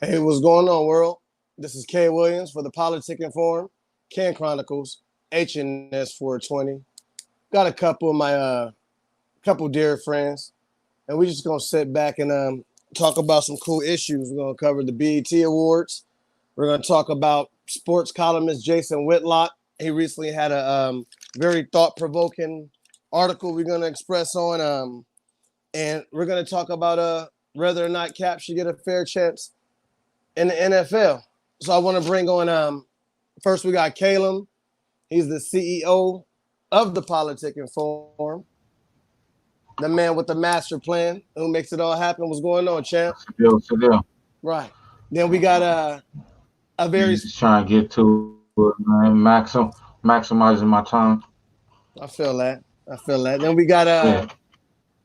Hey, what's going on, world? This is K. Williams for the PolitiKan Forum, Can Chronicles, HNS 420. Got a couple of my couple dear friends, and we're just gonna sit back and talk about some cool issues. We're gonna cover the B.E.T. awards. We're gonna talk about sports columnist Jason Whitlock. He recently had a very thought-provoking article we're gonna express on, and we're gonna talk about whether or not Cap should get a fair chance in the NFL. So I want to bring on first we got Caleb. He's the CEO of the PolitiKan Forum, the man with the master plan who makes it all happen. What's going on, champ? Still. Right. Then we got a very Just trying to get to it, man. Maximizing my time. I feel that. Then we got Yeah.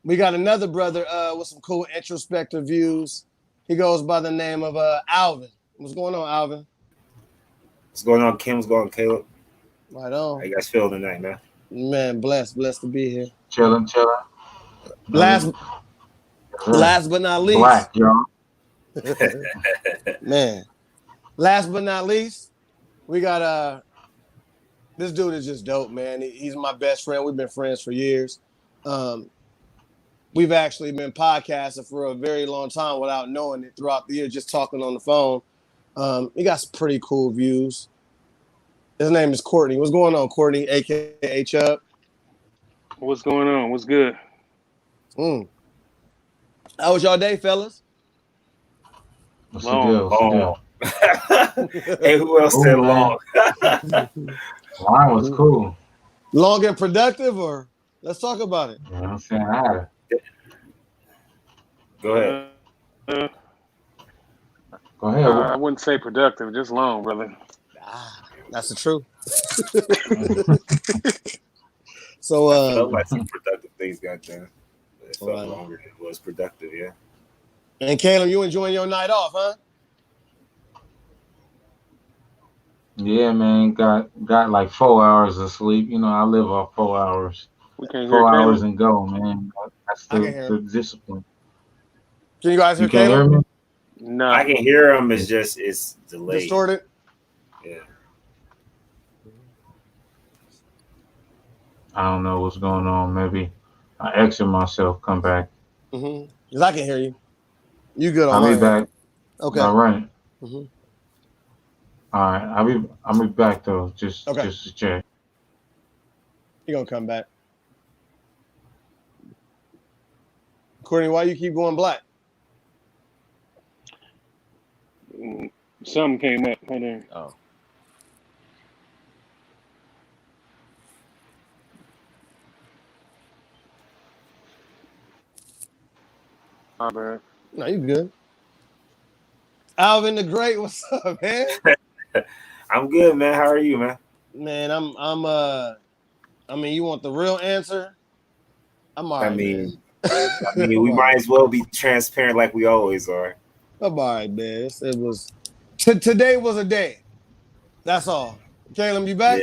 we got another brother with some cool introspective views. He goes by the name of Alvin. What's going on, Alvin? What's going on, Kim? What's going on, Caleb? Right on. How you guys feeling tonight, man? Man, blessed to be here. Chilling. Last but not least. Black, y'all. Man. Last but not least, we got this dude is just dope, man. He's my best friend. We've been friends for years. We've actually been podcasting for a very long time without knowing it throughout the year, just talking on the phone. He got some pretty cool views. His name is Courtney. What's going on, Courtney, a.k.a. Chubb? What's going on? What's good? How was y'all day, fellas? What's the deal? Long. Hey, who else said long? Mine was cool. Long and productive, or let's talk about it. You know what I'm saying? I had it. Go ahead. Go ahead. I wouldn't say productive, just long, brother. That's the truth. So, I felt like some productive things got done. It felt Right. longer than it was productive, yeah. And Caleb, you enjoying your night off, huh? Yeah, man. Got like 4 hours of sleep. You know, I live off 4 hours. We can't hear 4 hours Caleb. and go, man. That's I can hear the discipline. Can you guys hear You can't hear Caleb? me? No. I can hear him. It's delayed. Distorted? Yeah. I don't know what's going on. Maybe I exit myself, come back. Because I can hear you. You good on I'll my be end. back. Okay. All right. Mhm. All right. I'll be back though. Just to check. He gonna come back. Courtney, why you keep going black? Something came up. Hold on. Oh. My bad. No, you good. Alvin the Great, what's up, man? I'm good, man. How are you, man? Man, I mean, you want the real answer? I'm all right, man. We might as well be transparent like we always are. I'm all right, man. It was today was a day. That's all. Caleb, you back?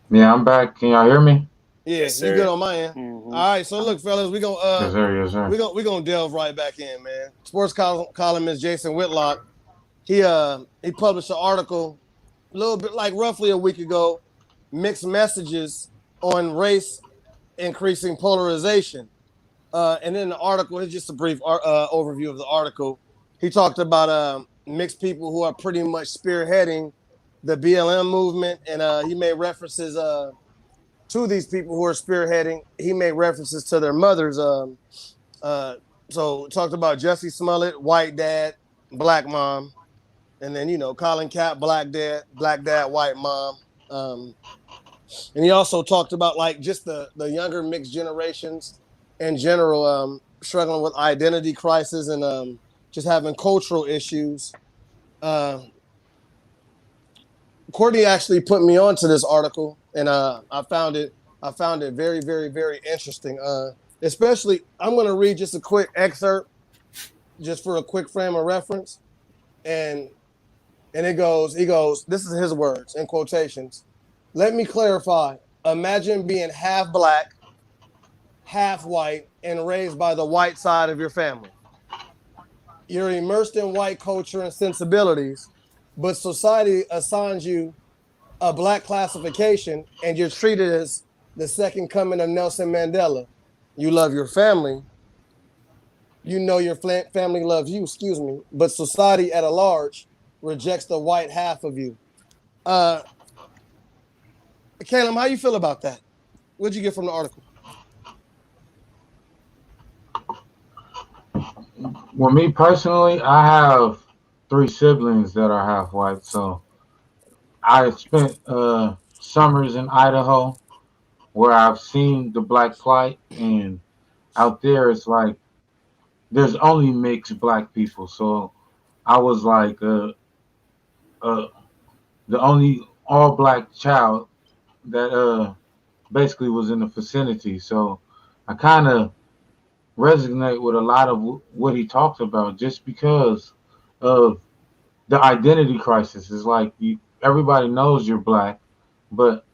Yeah, I'm back. Can y'all hear me? Yeah, Yes, you sir. good on my end. Mhm. All right, so look, fellas, we gonna Yes, sir. we gonna delve right back in, man. Sports columnist Jason Whitlock, he published an article a little bit like roughly a week ago, mixed messages on race increasing polarization. And in the article, it's just a brief overview of the article. He talked about mixed people who are pretty much spearheading the BLM movement, and he made references to these people who are spearheading. He made references to their mothers. So talked about Jussie Smollett, white dad, black mom, and then Colin Kaepernick, black dad, white mom. And he also talked about like just the younger mixed generations in general, struggling with identity crisis and just having cultural issues. Courtney actually put me onto this article, and I found it very, very, very interesting. Especially, I'm going to read just a quick excerpt, just for a quick frame of reference, and he goes, this is his words in quotations. Let me clarify. Imagine being half black, half white, and raised by the white side of your family. You're immersed in white culture and sensibilities, but society assigns you a black classification and you're treated as the second coming of Nelson Mandela. You love your family. You know your family loves you, excuse me, but society at a large rejects the white half of you. Uh, Caleb, how you feel about that? What'd you get from the article? Well, me personally, I have three siblings that are half white, so I spent summers in Idaho where I've seen the black plight, and out there it's like there's only mixed black people. So I was like uh, the only all black child that basically was in the vicinity. So I kind of resonate with a lot of what he talks about just because of the identity crisis. Is like everybody knows you're black, but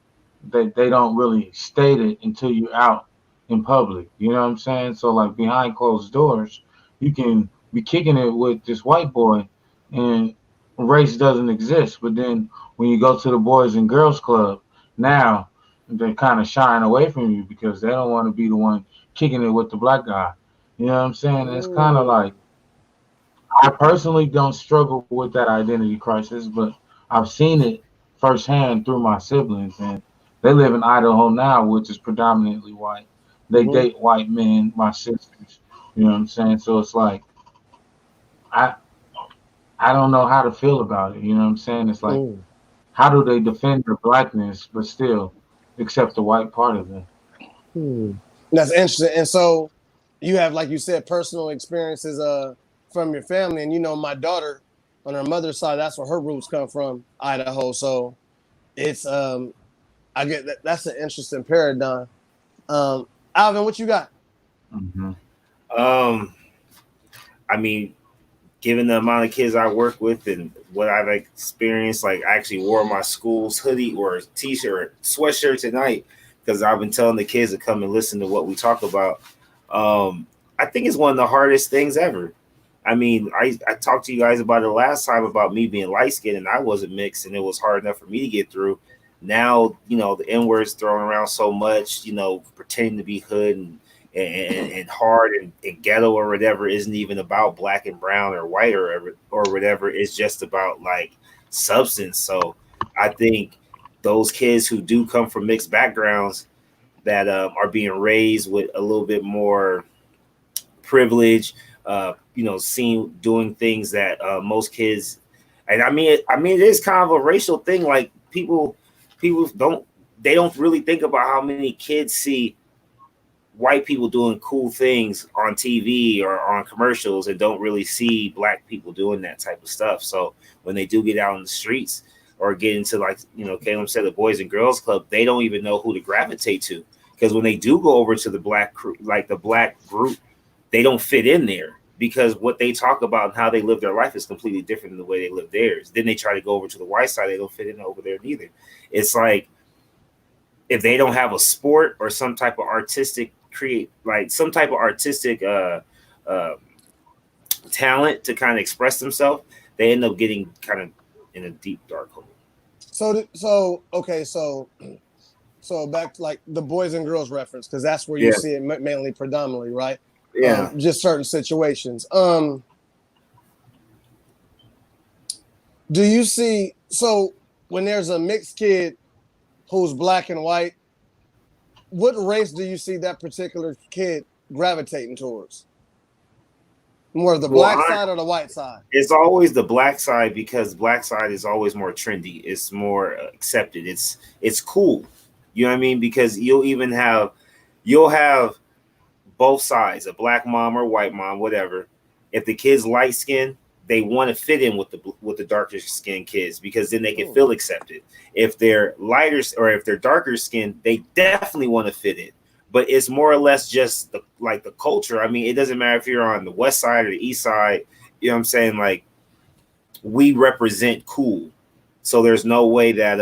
they don't really state it until you're out in public. You know what I'm saying? So like behind closed doors, you can be kicking it with this white boy, and race doesn't exist. But then when you go to the Boys and Girls Club, now they're kind of shying away from you because they don't want to be the one kicking it with the black guy. You know what I'm saying? It's kind of like I personally don't struggle with that identity crisis, but I've seen it firsthand through my siblings, and they live in Idaho now, which is predominantly white. They Mm-hmm. date white men, my sisters. You know what I'm saying? So it's like I I don't know how to feel about it. You know what I'm saying? It's like Mm. how do they defend their blackness but still accept the white part of them? Hmm. That's interesting. And so you have, like you said, personal experiences from your family. And you know, my daughter on her mother's side, that's where her roots come from, Idaho. So it's I get that that's an interesting paradigm. Um, Alvin, what you got? Hmm. Um, I mean, given the amount of kids I work with and what I've experienced, like I actually wore my school's hoodie or t-shirt, sweatshirt tonight because I've been telling the kids to come and listen to what we talk about. Um, I think it's one of the hardest things ever. I mean, I talked to you guys about it last time about me being light skinned and I wasn't mixed and it was hard enough for me to get through. Now, the N word's thrown around so much, pretending to be hood and hard and ghetto or whatever isn't even about black and brown or white or whatever. It's just about like substance. So I think those kids who do come from mixed backgrounds that are being raised with a little bit more privilege, seeing doing things that most kids, and I mean, it is kind of a racial thing. Like people don't really think about how many kids see white people doing cool things on TV or on commercials and don't really see black people doing that type of stuff. So when they do get out in the streets or get into like, Caleb said, the Boys and Girls Club, they don't even know who to gravitate to. Because when they do go over to the black crew, like the black group, they don't fit in there because what they talk about and how they live their life is completely different than the way they live theirs. Then they try to go over to the white side, they don't fit in over there neither. It's like if they don't have a sport or some type of artistic uh, talent to kind of express themselves, they end up getting kind of in a deep dark hole. So okay, so back to like the boys and girls reference because that's where you Yeah, see it mainly predominantly, right? yeah. Just certain situations. Do you see so when there's a mixed kid who's black and white, what race do you see that particular kid gravitating towards? More of the Well, black side or the white side? it's always the black side because black side is always more trendy. It's more accepted. It's cool. You know what I mean? Because you'll have both sides, a black mom or white mom, whatever. If the kid's light skinned, they want to fit in with the darker skinned kids because then they can feel accepted. If they're lighter or if they're darker skinned, they definitely want to fit in. But it's more or less just the culture. I mean, it doesn't matter if you're on the west side or the east side. You know what I'm saying? Like we represent cool, so there's no way that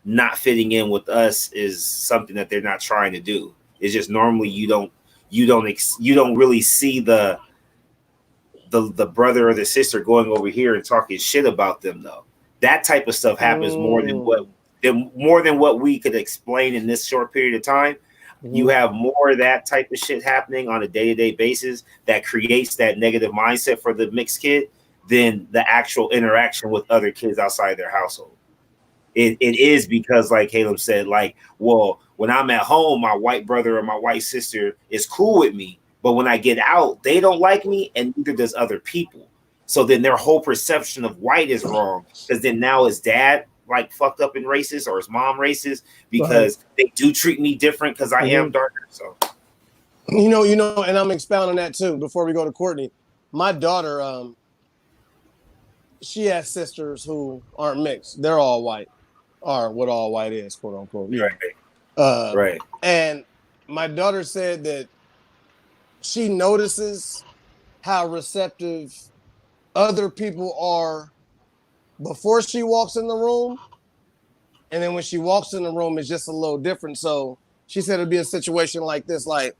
not fitting in with us is something that they're not trying to do. It's just normally you don't really see the brother or the sister going over here and talking shit about them though. That type of stuff happens more than what we could explain in this short period of time. You have more of that type of shit happening on a day-to-day basis that creates that negative mindset for the mixed kid than the actual interaction with other kids outside their household. It is because, like Caleb said, like, well, when I'm at home, my white brother or my white sister is cool with me, but when I get out, they don't like me, and neither does other people. So then their whole perception of white is wrong, because then now his dad like fucked up and racist, or his mom racist, because they do treat me different because I am darker. So you know, and I'm expounding that too before we go to Courtney. My daughter, she has sisters who aren't mixed. They're all white, or what all white is, quote unquote. Yeah. Right. And my daughter said that she notices how receptive other people are before she walks in the room, and then when she walks in the room, it's just a little different. So she said it'd be a situation like this, like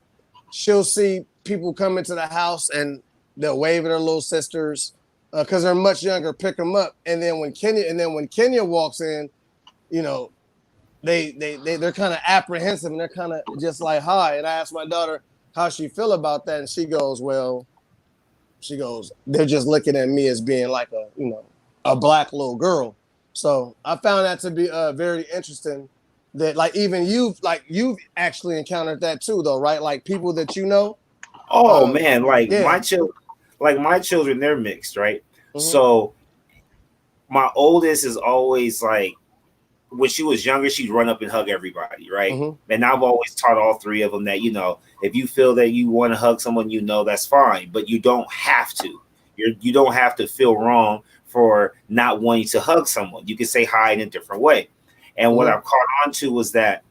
she'll see people come into the house and they'll wave at her little sisters because they're much younger, pick them up, and then when Kenya walks in, you know, they're kind of apprehensive and they're kind of just like hi. And I asked my daughter how she feel about that, and she goes, they're just looking at me as being like a black little girl. So I found that to be very interesting. That like even you've actually encountered that too, though, right? Like people that you know. Oh man, my children, they're mixed, right? So my oldest is always like, when she was younger, she'd run up and hug everybody, right? And I've always taught all three of them that, you know, if you feel that you want to hug someone, you know, that's fine, but you don't have to. You don't have to feel wrong for not wanting to hug someone. You can say hi in a different way. And what I've caught on to was that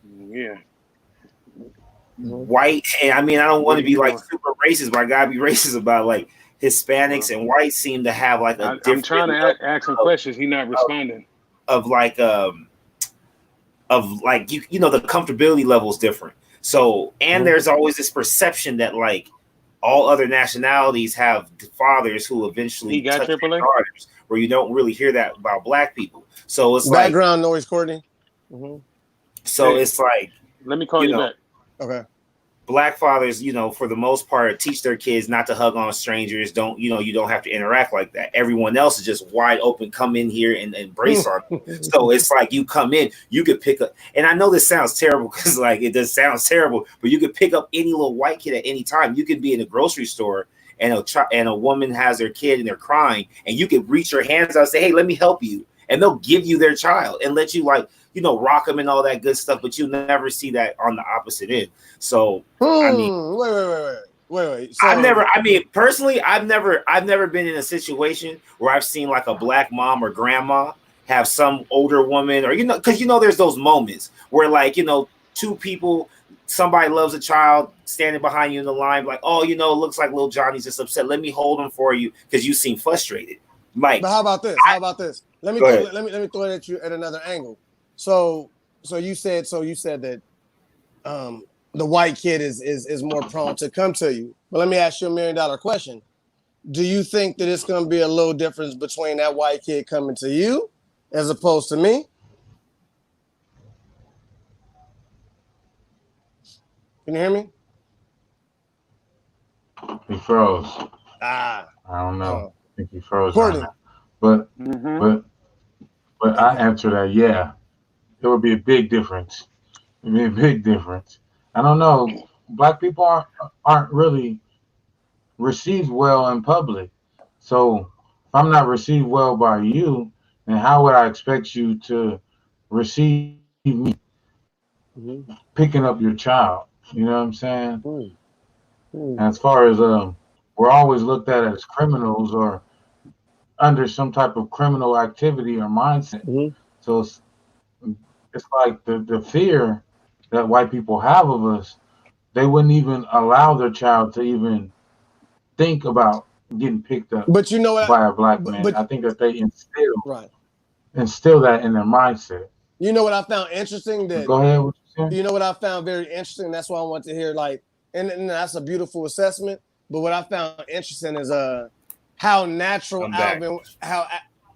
white, and I mean, I don't want to be like super racist, but I gotta be racist about like Hispanics and whites seem to have like a different. I'm trying to ask him questions. He's not responding. Of like you know, the comfortability level is different. So, and there's always this perception that like all other nationalities have fathers who eventually touch their daughters, where you don't really hear that about black people. So it's background noise, Courtney. So it's like, let me call you back. Okay. Black fathers, you know, for the most part, teach their kids not to hug on strangers. You don't have to interact like that. Everyone else is just wide open. Come in here and embrace on them. So it's like you come in, you could pick up. And I know this sounds terrible because like it does sound terrible, but you could pick up any little white kid at any time. You could be in a grocery store and a woman has their kid and they're crying, and you could reach your hands out and say, "Hey, let me help you," and they'll give you their child and let you like, you know, rock them and all that good stuff, but you'll never see that on the opposite end. So I mean, wait. So, personally, I've never been in a situation where I've seen like a black mom or grandma have some older woman, or, you know, because, you know, there's those moments where like, you know, two people, somebody loves a child standing behind you in the line, like, oh, you know, it looks like little Johnny's just upset. Let me hold him for you because you seem frustrated. Mike, but how about this? Let me throw it at you at another angle. So you said that the white kid is more prone to come to you. But let me ask you $1 million question. Do you think that it's going to be a little difference between that white kid coming to you as opposed to me? Can you hear me? He froze. I don't know. I think he froze. But I answer that, yeah. There would be a big difference. It'd be a big difference. I don't know. Black people aren't really received well in public. So if I'm not received well by you, then how would I expect you to receive me picking up your child? You know what I'm saying? And as far as we're always looked at as criminals or under some type of criminal activity or mindset. So it's like the fear that white people have of us. They wouldn't even allow their child to even think about getting picked up by a black man. I think that they instill that in their mindset. You know what I found interesting? Go ahead. What you saying? You know what I found very interesting? That's why I want to hear, like, and that's a beautiful assessment. But what I found interesting is how natural I'm back. Alvin, how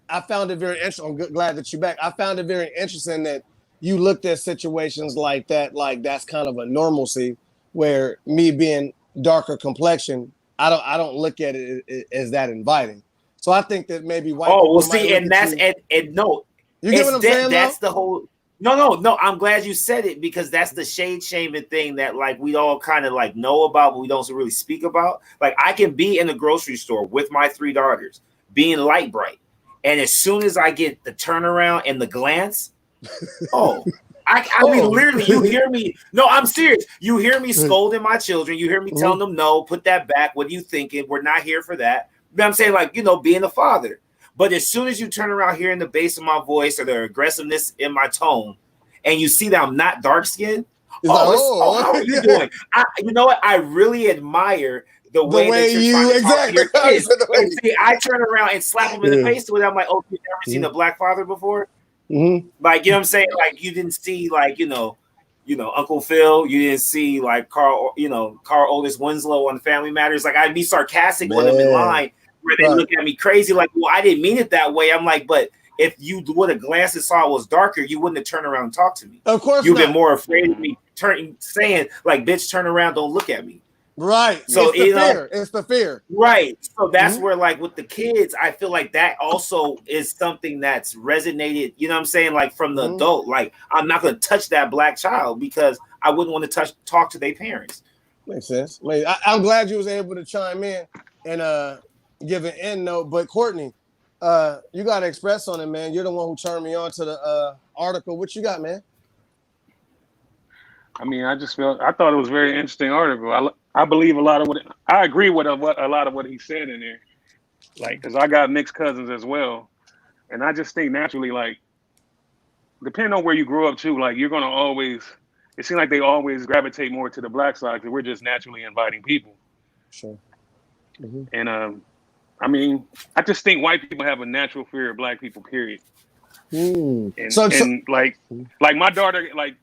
I found it very interesting. I'm glad that you're back. I found it very interesting that you looked at situations like that, like that's kind of a normalcy, where me being darker complexion, I don't look at it as that inviting. So I think that maybe white Oh, well, people might see, look and at that's you. and no, You get what it's I'm saying, that's though? the whole. No. I'm glad you said it because that's the shade shaming thing that like we all kind of like know about, but we don't really speak about. Like I can be in the grocery store with my 3 daughters, being light bright, and as soon as I get the turnaround and the glance, oh. I mean, literally, you hear me. No, I'm serious. You hear me scolding my children. You hear me telling them, no, put that back. What are you thinking? We're not here for that. But I'm saying, like, being a father. But as soon as you turn around hearing the bass of my voice or the aggressiveness in my tone, and you see that I'm not dark skinned, how are you doing? You know what? I really admire the way that you're trying to talk to your kids. And see, I turn around and slap them in the face with it. I'm like, oh, you've never seen a black father before? Like, you know what I'm saying? Like, you didn't see, like, Uncle Phil. You didn't see, like, Carl Otis Winslow on Family Matters. Like, I'd be sarcastic with them in line where they look at me crazy. Like, well, I didn't mean it that way. I'm like, but if you would have glanced and saw it was darker, you wouldn't have turned around and talked to me. Of course You've been more afraid of me saying, like, bitch, turn around, don't look at me. Right. So it's the fear. Right. So that's where, like, with the kids, I feel like that also is something that's resonated, you know what I'm saying? Like from the adult, like I'm not going to touch that black child because I wouldn't want to talk to their parents. Makes sense. I'm glad you was able to chime in and give an end note. But Courtney, you got to express on it, man. You're the one who turned me on to the article. What you got, man? I mean, I thought it was a very interesting article. I believe I agree with a lot of what he said in there. Like, because I got mixed cousins as well. And I just think naturally, like, depending on where you grew up too, like you're going to always, it seems like they always gravitate more to the black side because we're just naturally inviting people. Sure. And I mean, I just think white people have a natural fear of black people, period. And like my daughter, like,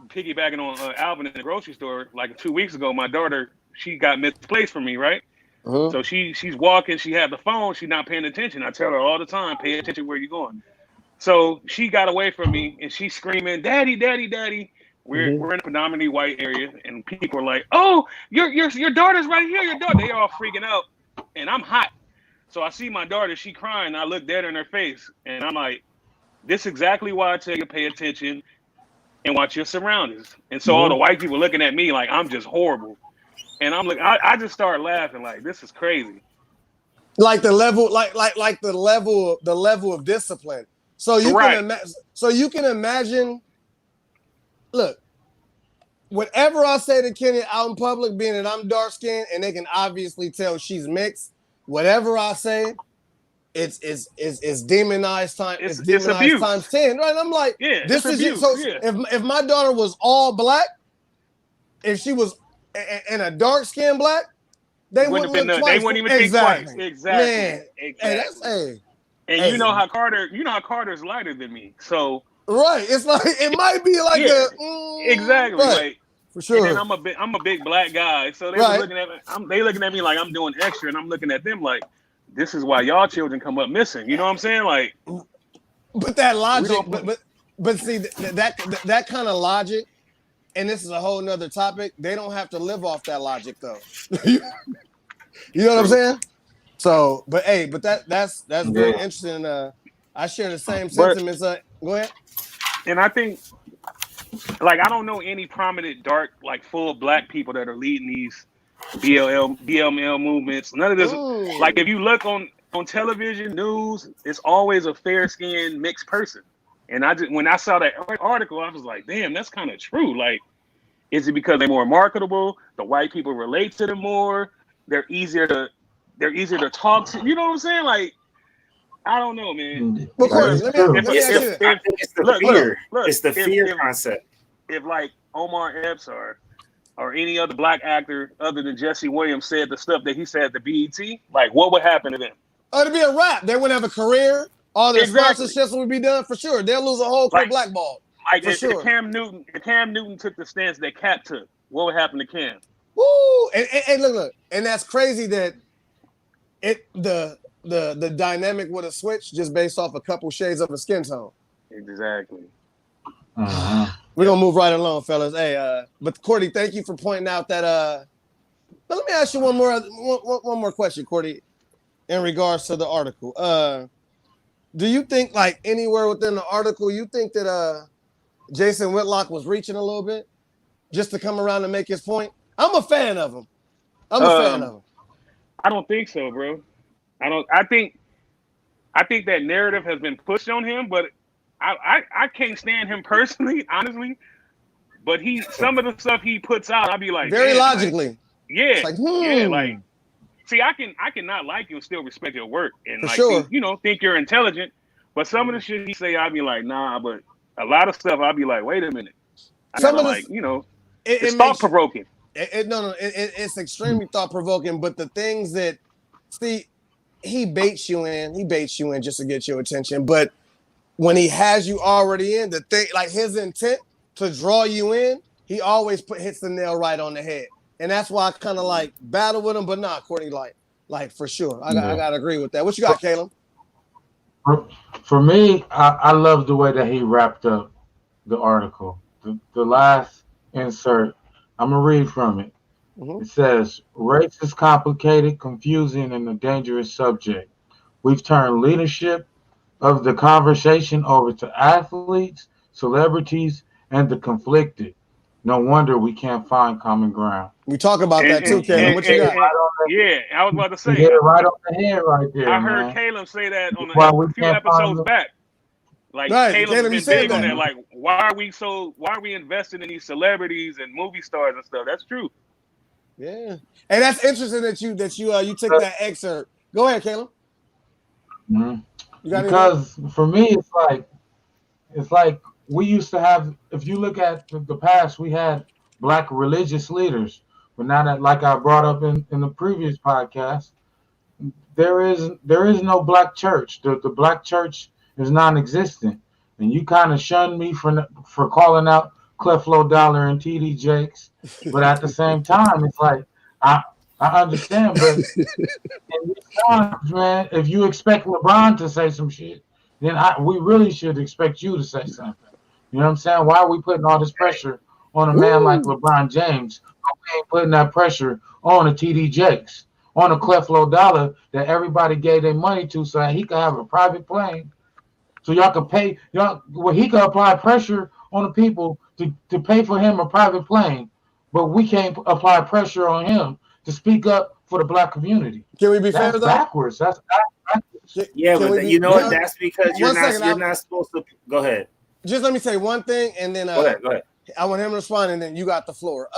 piggybacking on Alvin in the grocery store, like 2 weeks ago, my daughter, she got misplaced from me, right? So she's walking, she had the phone, she's not paying attention. I tell her all the time, pay attention where you're going. So she got away from me and she's screaming, "Daddy, daddy, daddy." We're in a predominantly white area and people are like, "Oh, your daughter's right here, your daughter." They all freaking out and I'm hot. So I see my daughter, she crying, I look dead in her face and I'm like, this is exactly why I tell you to pay attention and watch your surroundings. And so all the white people looking at me like I'm just horrible. And I'm like, I just started laughing like, this is crazy. Like the level, like the level of discipline. So you can imagine. Look, whatever I say to Kenny out in public, being that I'm dark skinned and they can obviously tell she's mixed. Whatever I say, it's demonized time. It's demonized abuse. times 10, right? And I'm like, this is abuse. So if my daughter was all black, if she was in a dark skinned black, they wouldn't look twice. They wouldn't even think twice. Exactly. Man, exactly. And you know how Carter's lighter than me. So right, it's like it might be like exactly. Right. Like, for sure. And then I'm a big black guy, so they were looking at me. They looking at me like I'm doing extra, and I'm looking at them like, this is why y'all children come up missing. You know what I'm saying? Like, but that logic, but see that kind of logic, and this is a whole nother topic. They don't have to live off that logic though. You know what I'm saying? So, but that's very interesting. I share the same sentiments. Go ahead. And I think, like, I don't know any prominent dark, like, full black people that are leading these BLM movements. None of this. Like, if you look on television news, it's always a fair-skinned mixed person. And when I saw that article, I was like, damn, that's kind of true. Like, is it because they're more marketable? The white people relate to them more. They're easier to talk to. You know what I'm saying? Like, I don't know, man. Of course, let me ask you I think it's the fear. It's the fear concept. If like Omar Epps or any other black actor other than Jesse Williams said the stuff that he said at the B.E.T, like, what would happen to them? Oh, it'd be a wrap. They wouldn't have a career. All their sponsorships would be done for sure. They'll lose a whole career blackball. Like if Cam Newton took the stance that Cap took, what would happen to Cam? Woo! And look, and that's crazy that the dynamic would have switched just based off a couple shades of a skin tone. Exactly. We're gonna move right along, fellas. Hey, but Courtney, thank you for pointing out that. But let me ask you one more question, Courtney, in regards to the article. Do you think, like, anywhere within the article, you think that Jason Whitlock was reaching a little bit just to come around and make his point? I'm a fan of him. I don't think so, bro. I think that narrative has been pushed on him, but I can't stand him personally, honestly. But some of the stuff he puts out, I'll be like, very logically. Like, yeah, like, like, see, I can not like you and still respect your work and for sure. think you're intelligent. But some of the shit he say, I'll be like, nah. But a lot of stuff, I'll be like, wait a minute. It's thought provoking. It's extremely thought provoking. But the things that, see, he baits you in just to get your attention. But when he has you already in, the thing, like his intent to draw you in, he always hits the nail right on the head. And that's why I kind of like battle with him, but not Courtney, like for sure. I gotta agree with that. What you got, Caleb? For me, I love the way that he wrapped up the article. The last insert, I'm gonna read from it. It says, race is complicated, confusing, and a dangerous subject. We've turned leadership of the conversation over to athletes, celebrities, and the conflicted. No wonder we can't find common ground. We talk about that too, Caleb. What you got? Yeah, I was about to say. You hit it right on the head right there. I heard Caleb say that on a few episodes back. Like, right, Caleb's been big on that. Like, why are we investing in these celebrities and movie stars and stuff? That's true. Yeah, and that's interesting that you took that excerpt. Go ahead, Caleb. Because for me, it's like we used to have. If you look at the past, we had black religious leaders, but now that, like I brought up in the previous podcast, there is no black church. The black church is non-existent, and you kind of shunned me for calling out Creflo Dollar and T.D. Jakes, but at the same time, it's like I understand, but in these times, man, if you expect LeBron to say some shit, then we really should expect you to say something. You know what I'm saying? Why are we putting all this pressure on a man like LeBron James? We ain't putting that pressure on a T.D. Jakes, on a Creflo Dollar that everybody gave their money to so that he could have a private plane. So y'all could pay, he could apply pressure on the people to pay for him a private plane, but we can't apply pressure on him to speak up for the black community. Can we be fair though? Backwards. That's backwards. Yeah, but you know what? That's because you're not supposed to. Go ahead. Just let me say one thing, and then go ahead. I want him to respond, and then you got the floor.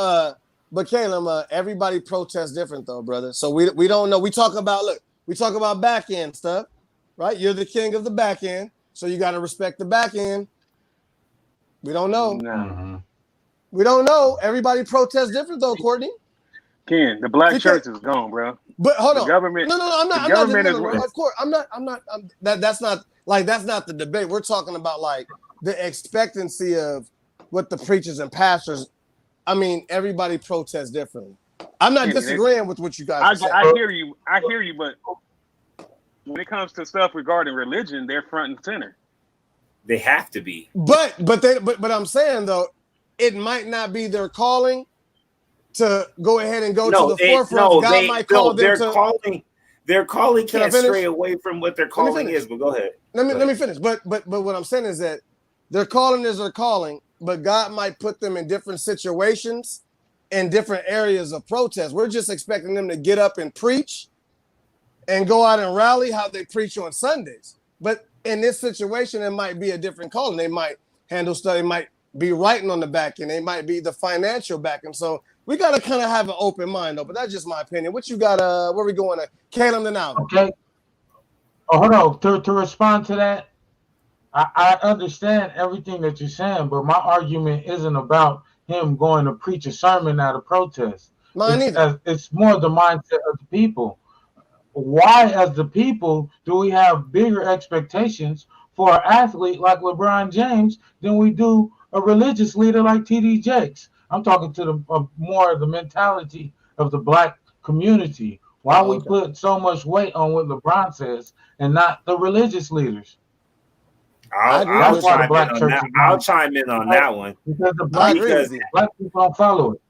But Caleb, everybody protests different though, brother. So we don't know. We talk about back end stuff, right? You're the king of the back end, so you got to respect the back end. We don't know. No. We don't know. Everybody protests different though, Courtney. Ken, the black church is gone, bro. But hold on. Government. No, I'm not. The government is. Of course, I'm not. That's not the debate. We're talking about like the expectancy of what the preachers and pastors. I mean, everybody protests differently. I'm not disagreeing with what you guys are saying. I hear you, but when it comes to stuff regarding religion, they're front and center. They have to be. But I'm saying though, it might not be their calling to go ahead and go to the forefront. God might call them to. Their calling can't stray away from what their calling is. But go ahead. Let me finish. But what I'm saying is that their calling is their calling, but God might put them in different situations, in different areas of protest. We're just expecting them to get up and preach, and go out and rally how they preach on Sundays. But in this situation, it might be a different calling. They might handle stuff. They might be writing on the back end. They might be the financial back end. So we got to kind of have an open mind, though. But that's just my opinion. What you got? Where we going? Caleb and Alvin. Okay. Oh, hold on. To respond to that, I understand everything that you're saying, but my argument isn't about him going to preach a sermon at a protest. Mine either. It's more the mindset of the people. Why, as the people, do we have bigger expectations for an athlete like LeBron James than we do a religious leader like T.D. Jakes? I'm talking to more of the mentality of the black community. Why we put so much weight on what LeBron says and not the religious leaders? I'll That's why the chime in black on church that. is I'll going chime in on that one because the I black agree because with you. black people don't follow it.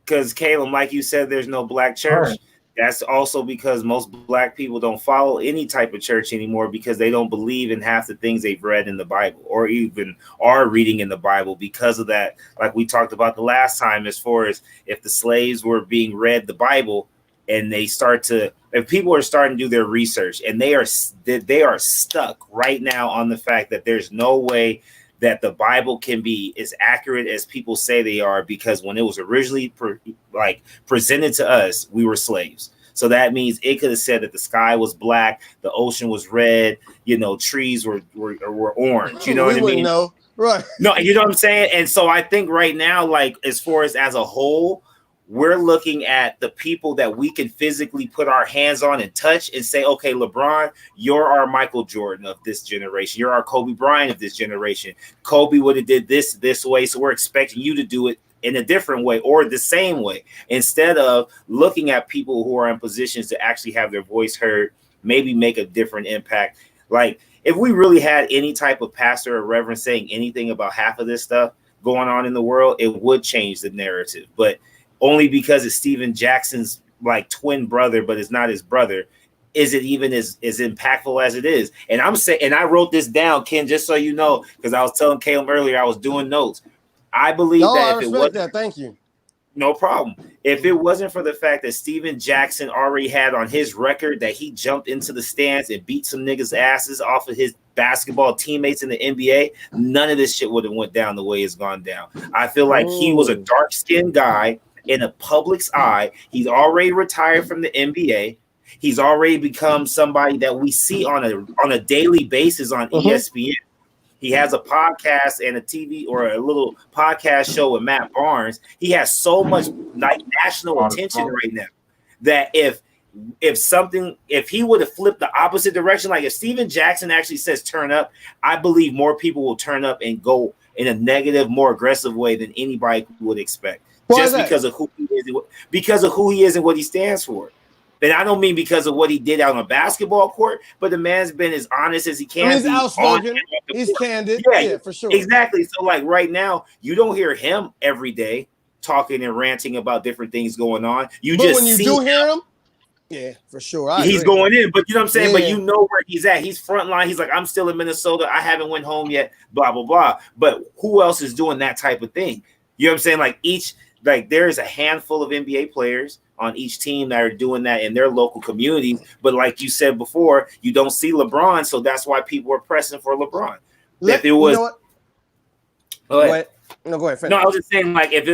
because Caleb, like you said, there's no black church. Right. That's also because most black people don't follow any type of church anymore because they don't believe in half the things they've read in the Bible or even are reading in the Bible. Because of that, like we talked about the last time, as far as if the slaves were being read the Bible and they start to, if people are starting to do their research and they are stuck right now on the fact that there's no way that the Bible can be as accurate as people say they are, because when it was originally presented to us, we were slaves. So that means it could have said that the sky was black, the ocean was red, trees were orange. You know what I We wouldn't mean? know, right? No, you know what I'm saying? And so I think right now, like as far as a whole, we're looking at the people that we can physically put our hands on and touch and say, okay, LeBron, you're our Michael Jordan of this generation. You're our Kobe Bryant of this generation. Kobe would have did this way, so we're expecting you to do it in a different way or the same way, instead of looking at people who are in positions to actually have their voice heard, maybe make a different impact. Like if we really had any type of pastor or reverend saying anything about half of this stuff going on in the world, it would change the narrative. But only because it's Steven Jackson's like twin brother, but it's not his brother, is it even as impactful as it is. And I'm saying, and I wrote this down, Ken, just so you know, because I was telling Caleb earlier, I was doing notes. I believe No, I that if it respect wasn't, that. Thank you. no problem. If it wasn't for the fact that Steven Jackson already had on his record that he jumped into the stands and beat some niggas' asses off of his basketball teammates in the NBA, none of this shit would have went down the way it's gone down. I feel like he was a dark-skinned guy in the public's eye. He's already retired from the NBA. He's already become somebody that we see on a daily basis on ESPN. He has a podcast and a TV or a little podcast show with Matt Barnes. He has so much national attention right now that if he would have flipped the opposite direction, like if Steven Jackson actually says turn up, I believe more people will turn up and go in a negative, more aggressive way than anybody would expect. Just because of who he is and what he stands for. And I don't mean because of what he did out on a basketball court, but the man's been as honest as he can. He's outspoken. He's candid. Yeah, for sure. Exactly. So like right now, you don't hear him every day talking and ranting about different things going on. But when you do hear him, yeah, for sure. He's going in, but you know what I'm saying? Yeah. But you know where he's at. He's frontline. He's like, I'm still in Minnesota. I haven't went home yet, blah, blah, blah. But who else is doing that type of thing? You know what I'm saying? Like there's a handful of NBA players on each team that are doing that in their local communities. But like you said before, you don't see LeBron. So that's why people are pressing for LeBron. If it was, you know what? Go ahead. No, go ahead. Finish. No, I was just saying, like, if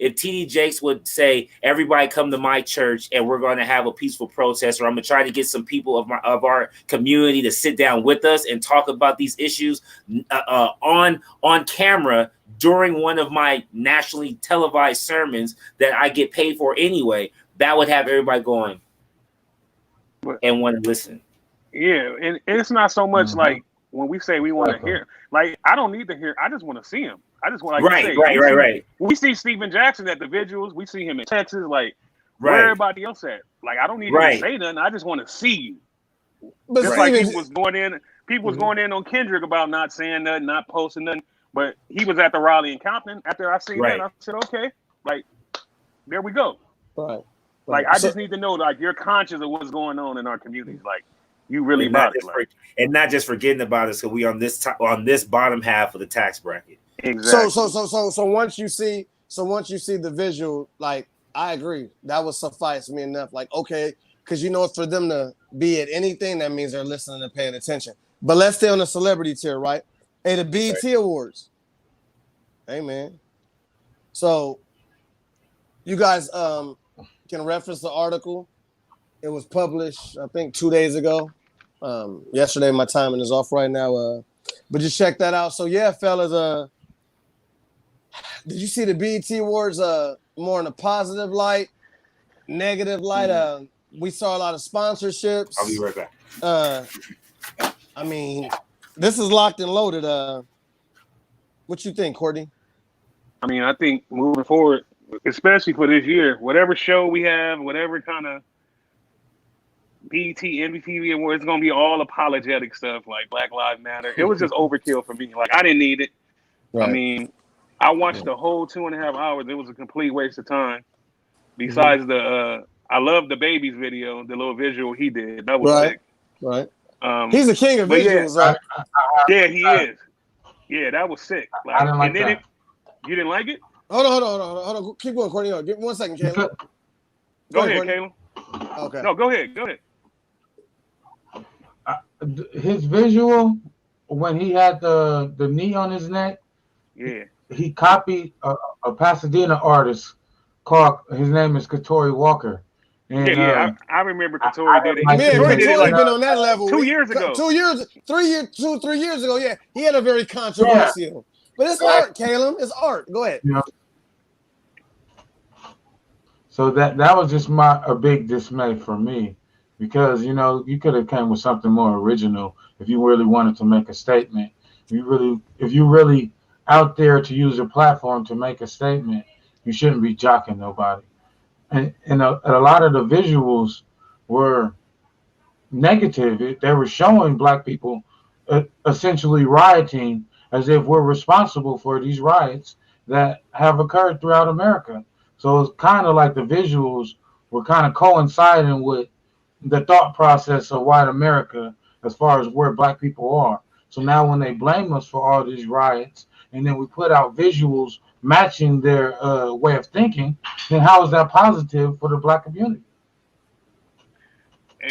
TD Jakes would say, everybody come to my church and we're going to have a peaceful protest, or I'm going to try to get some people of our community to sit down with us and talk about these issues on camera during one of my nationally televised sermons that I get paid for anyway, that would have everybody going and want to listen. Yeah, and it's not so much like when we say we want to hear, like I don't need to hear, I just want to see him. I just want right. We see Steven Jackson at the vigils. We see him in Texas. Like where everybody else at? Like I don't need to say nothing. I just want to see you. But just like people was going in on Kendrick about not saying nothing, not posting nothing. But he was at the rally in Compton. After I seen that, I said, okay, like there we go. Right. Like I just need to know, like you're conscious of what's going on in our communities. Like you really about it. And not just forgetting about us, because we on this bottom half of the tax bracket. Exactly. So once you see the visual, like I agree, that would suffice me enough. Like okay, because for them to be at anything, that means they're listening and paying attention. But let's stay on the celebrity tier, right? Hey, the B.E.T. Awards. Hey man. So you guys can reference the article. It was published, I think, 2 days ago. Yesterday, my timing is off right now. But just check that out. So yeah, fellas, did you see the B.E.T. Awards more in a positive light, negative light? We saw a lot of sponsorships. I'll be right back. I mean, this is locked and loaded. What you think, Courtney? I mean, I think moving forward, especially for this year, whatever show we have, whatever kind of B.E.T, MTV Awards, it's gonna be all apologetic stuff like Black Lives Matter. It was just overkill for me. Like I didn't need it. Right. I mean, I watched the whole 2.5 hours. It was a complete waste of time. Besides I love the baby's video, the little visual he did. That was sick. Right. He's the king of visuals, right? Yeah, he is. Yeah, that was sick. Like, I didn't like that. You didn't like it? Hold on. Keep going, Courtney. Give me 1 second, Caleb. Go ahead, Caleb. Okay. No, go ahead. His visual, when he had the knee on his neck, he copied a Pasadena artist called, his name is Katori Walker. And, I remember Katori did it. Katori did it like been on that level 2 years ago. 3 years ago. Yeah, he had a very controversial. But it's art, Caleb. It's art. Go ahead. Yeah. So that was just a big dismay for me, because you could have came with something more original if you really wanted to make a statement. If you really out there to use a platform to make a statement, you shouldn't be jocking nobody. And a lot of the visuals were negative. They were showing Black people essentially rioting as if we're responsible for these riots that have occurred throughout America. So it's kind of like the visuals were kind of coinciding with the thought process of white America as far as where Black people are. So now when they blame us for all these riots, and then we put out visuals matching their way of thinking, then how is that positive for the Black community?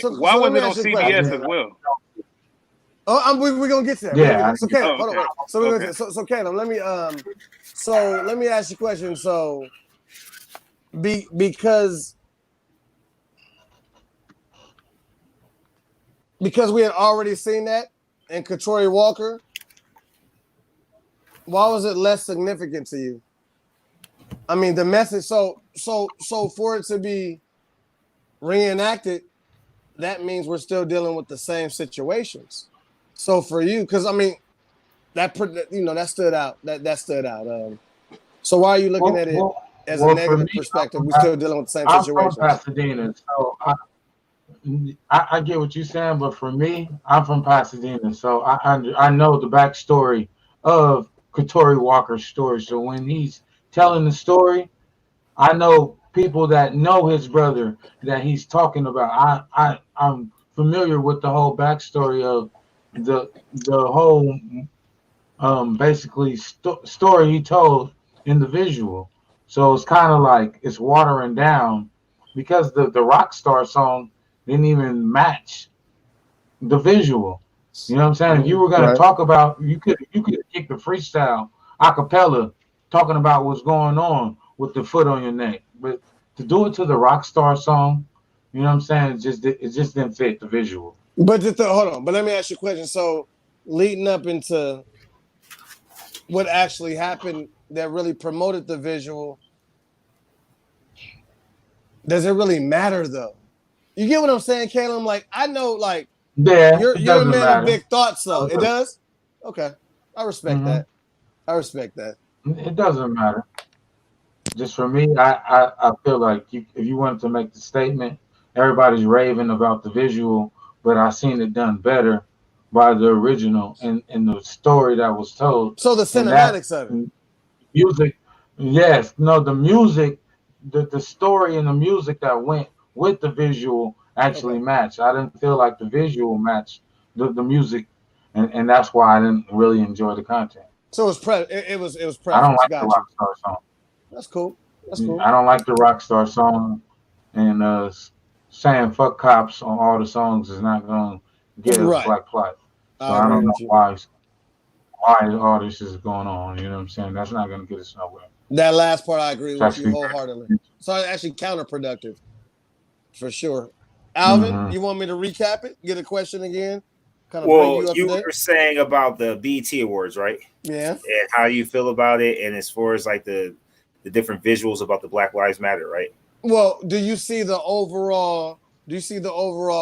Why was it on CBS as well? Oh, we're gonna get to that. Yeah. So Caleb, hold on. So Caleb, let me ask you a question. So because we had already seen that in Katori Walker, why was it less significant to you? I mean, the message. So for it to be reenacted, that means we're still dealing with the same situations. So for you, because I mean, that stood out. That stood out. So why are you looking at it as a negative perspective? We're still dealing with the same situations. I'm from Pasadena, so I get what you're saying, but for me, I'm from Pasadena, so I know the backstory of Katori Walker's story. So when he's telling the story, I know people that know his brother that he's talking about. I'm familiar with the whole backstory of the whole basically story he told in the visual. So it's kind of like it's watering down, because the rock star song didn't even match the visual. You know what I'm saying? If you were going to talk about, you could kick the freestyle a cappella talking about what's going on with the foot on your neck, but to do it to the rock star song, you know what I'm saying? It just didn't fit the visual. But hold on. But let me ask you a question. So leading up into what actually happened that really promoted the visual, does it really matter though? You get what I'm saying, Caleb? Like, I know, like, you're a man of big thoughts, though. It does? Okay. I respect that. It doesn't matter. Just for me, I feel like if you wanted to make the statement, everybody's raving about the visual, but I seen it done better by the original and the story that was told. So the cinematics of it. Music, yes. No, the music, the story and the music that went with the visual actually matched. I didn't feel like the visual matched the music, and that's why I didn't really enjoy the content. So it was preference. I don't like the Rockstar song. That's cool. I don't like the Rockstar song, and saying "fuck cops" on all the songs is not going to get us Black Plot. So I don't know why all this is going on. You know what I'm saying? That's not going to get us nowhere. That last part I agree with you wholeheartedly. So it's actually counterproductive, for sure. Alvin, you want me to recap it? Get a question again? You were saying about the B.E.T. Awards, right? Yeah. And how you feel about it, and as far as like the different visuals about the Black Lives Matter, right? Well, do you see the overall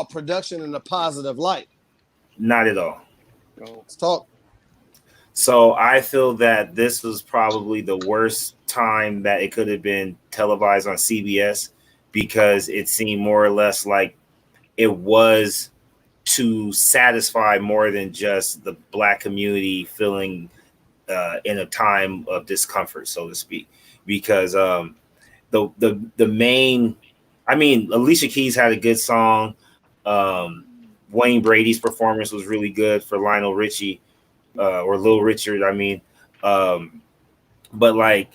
production in a positive light? Not at all. Let's talk. So I feel that this was probably the worst time that it could have been televised on CBS, because it seemed more or less like it was to satisfy more than just the Black community feeling in a time of discomfort, so to speak, because the main, I mean, Alicia Keys had a good song. Wayne Brady's performance was really good for Lionel Richie, or Little Richard. I mean, but like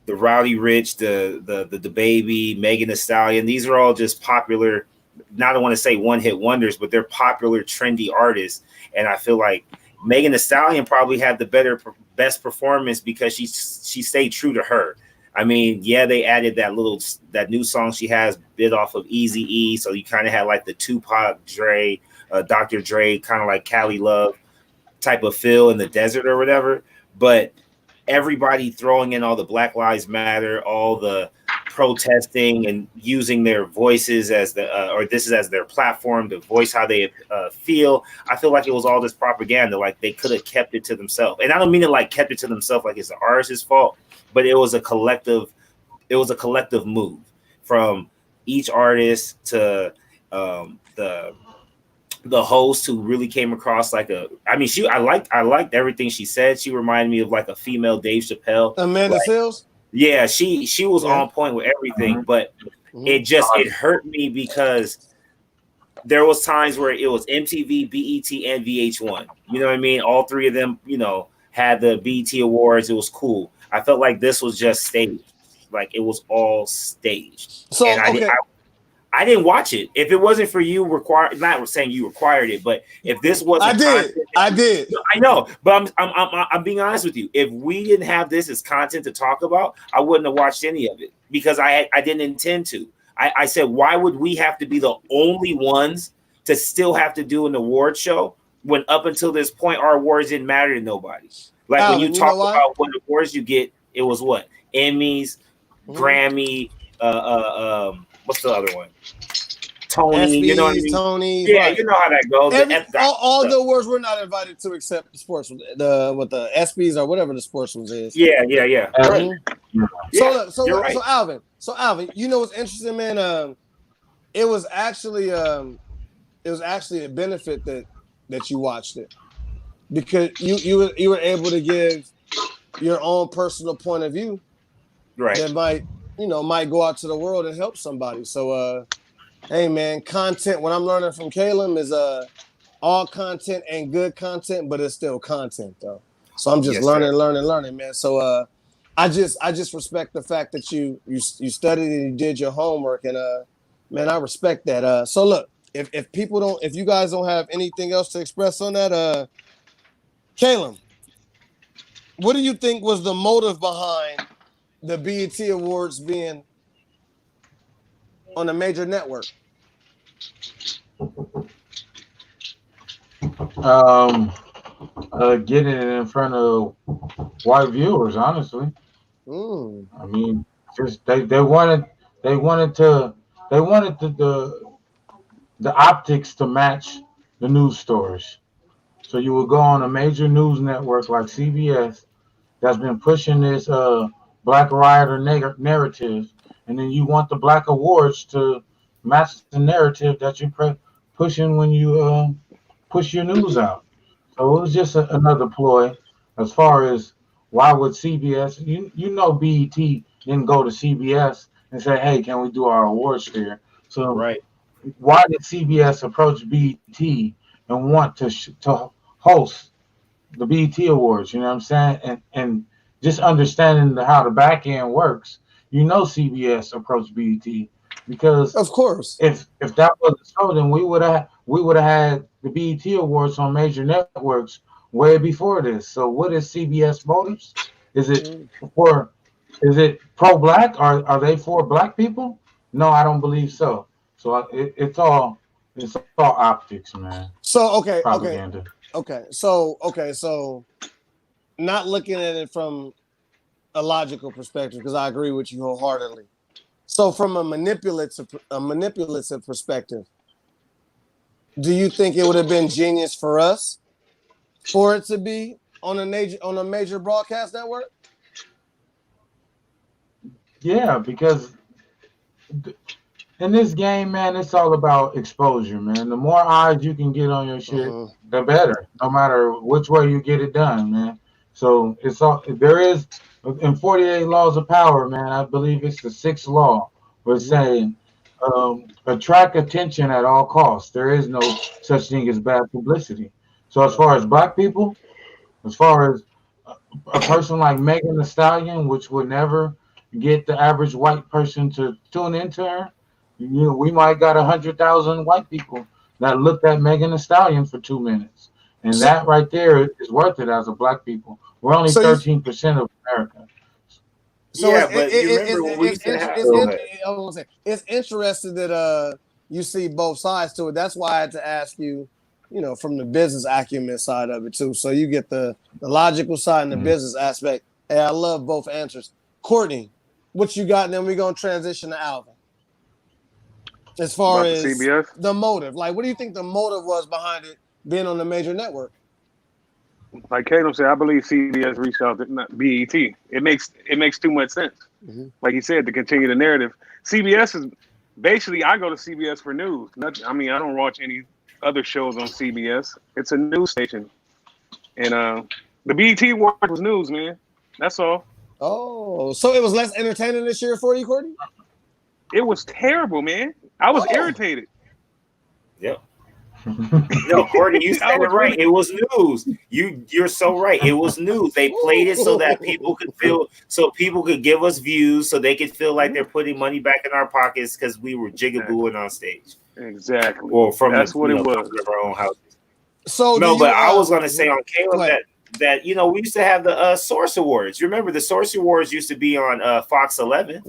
the Rowdy Rich, the Baby, Megan Thee Stallion, these are all just popular. Not I want to say one hit wonders, but they're popular, trendy artists. And I feel like Megan Thee Stallion probably had the best performance because she stayed true to her. I mean, yeah, they added that new song she has, bit off of Eazy-E, so you kind of had like the Tupac, Dre, Dr. Dre, kind of like Cali Love type of feel in the desert or whatever. But everybody throwing in all the Black Lives Matter, all the protesting and using their voices as this is as their platform to voice how they feel. I feel like it was all this propaganda. Like they could have kept it to themselves, and I don't mean it like kept it to themselves like it's the artist's fault, but it was a collective move from each artist to the host, who really came across like I liked everything she said. She reminded me of like a female Dave Chappelle. Amanda Seales? Yeah, she was on point with everything, but it hurt me because there was times where it was MTV, BET, and VH1. You know what I mean? All three of them, had the BET Awards. It was cool. I felt like this was just staged. Like it was all staged. So, and I didn't watch it. If it wasn't for you, not saying you required it, but if this wasn't, I did. I know, but I'm being honest with you. If we didn't have this as content to talk about, I wouldn't have watched any of it because I didn't intend to. I said, why would we have to be the only ones to still have to do an award show when up until this point our awards didn't matter to nobody? Like Alan, when you talk about what awards you get, it was what? Emmys, Grammy, what's the other one? Tony, SBs, you know what I mean? Tony's, yeah, right. You know how that goes. All the awards we're not invited to except the sports, the SBs or whatever the sports ones is. Yeah. Right. So right. So Alvin, you know what's interesting, man? It was actually a benefit that you watched it because you were able to give your own personal point of view, right? That might go out to the world and help somebody. So hey man, content. What I'm learning from Caleb is all content ain't good content, but it's still content though. So I'm just learning, man. So I just respect the fact that you studied and you did your homework, and man, I respect that. So look, if you guys don't have anything else to express on that, Caleb, what do you think was the motive behind the BET Awards being on a major network? Getting it in front of white viewers, honestly. I mean, just they wanted the optics to match the news stories. So you would go on a major news network like CBS that's been pushing this Black rioter narrative, and then you want the Black awards to match the narrative that you're pushing when you push your news out. So it was just another ploy. As far as why would CBS, BET didn't go to CBS and say, hey, can we do our awards fair? So right. Why did CBS approach BET and want to host the BET Awards? You know what I'm saying? And just understanding how the back end works, CBS approached BET because of course, if that wasn't so, then we would have had the BET Awards on major networks way before this. So what is CBS motives? Is it pro-Black? Are they for Black people? No, I don't believe so. So it's all optics, man. So propaganda. So not looking at it from a logical perspective, because I agree with you wholeheartedly. So from a manipulative perspective, do you think it would have been genius for us for it to be on a major broadcast network? Yeah, because in this game, man, it's all about exposure, man. The more eyes you can get on your shit, the better. No matter which way you get it done, man. So it's all there is in 48 laws of power, man. I believe it's the sixth law. We're saying attract attention at all costs. There is no such thing as bad publicity. So as far as black people, as far as a person like Megan Thee Stallion, which would never get the average white person to tune into her, we might got 100,000 white people that looked at Megan Thee Stallion for 2 minutes, and So, that right there is worth it as a black people. We're only so you, 13% of America. so Yeah, but you remember when we used to have it's interesting that you see both sides to it. That's why I had to ask you, from the business acumen side of it too. So you get the logical side and the business aspect. Hey, I love both answers. Courtney, what you got? And then we're gonna transition to Alvin. As far About as the CBS? the motive, like, what do you think the motive was behind it being on the major network? Like Kato said, I believe CBS reached out to not B.E.T. It makes too much sense. Like he said, to continue the narrative. CBS is basically, I go to CBS for news. I don't watch any other shows on CBS. It's a news station, and the B.E.T. award was news, man. That's all. Oh, so it was less entertaining this year for you, Courtney? It was terrible, man. I was irritated. Yep. No, Courtney, you said it right. It was news. You're so right. It was news. They played it so that people could give us views, so they could feel like they're putting money back in our pockets because we were jigabooing on stage. Exactly. Well, that's what it was. From our own houses. So no, but I was gonna say on Caleb that we used to have the Source Awards. You remember the Source Awards used to be on Fox 11,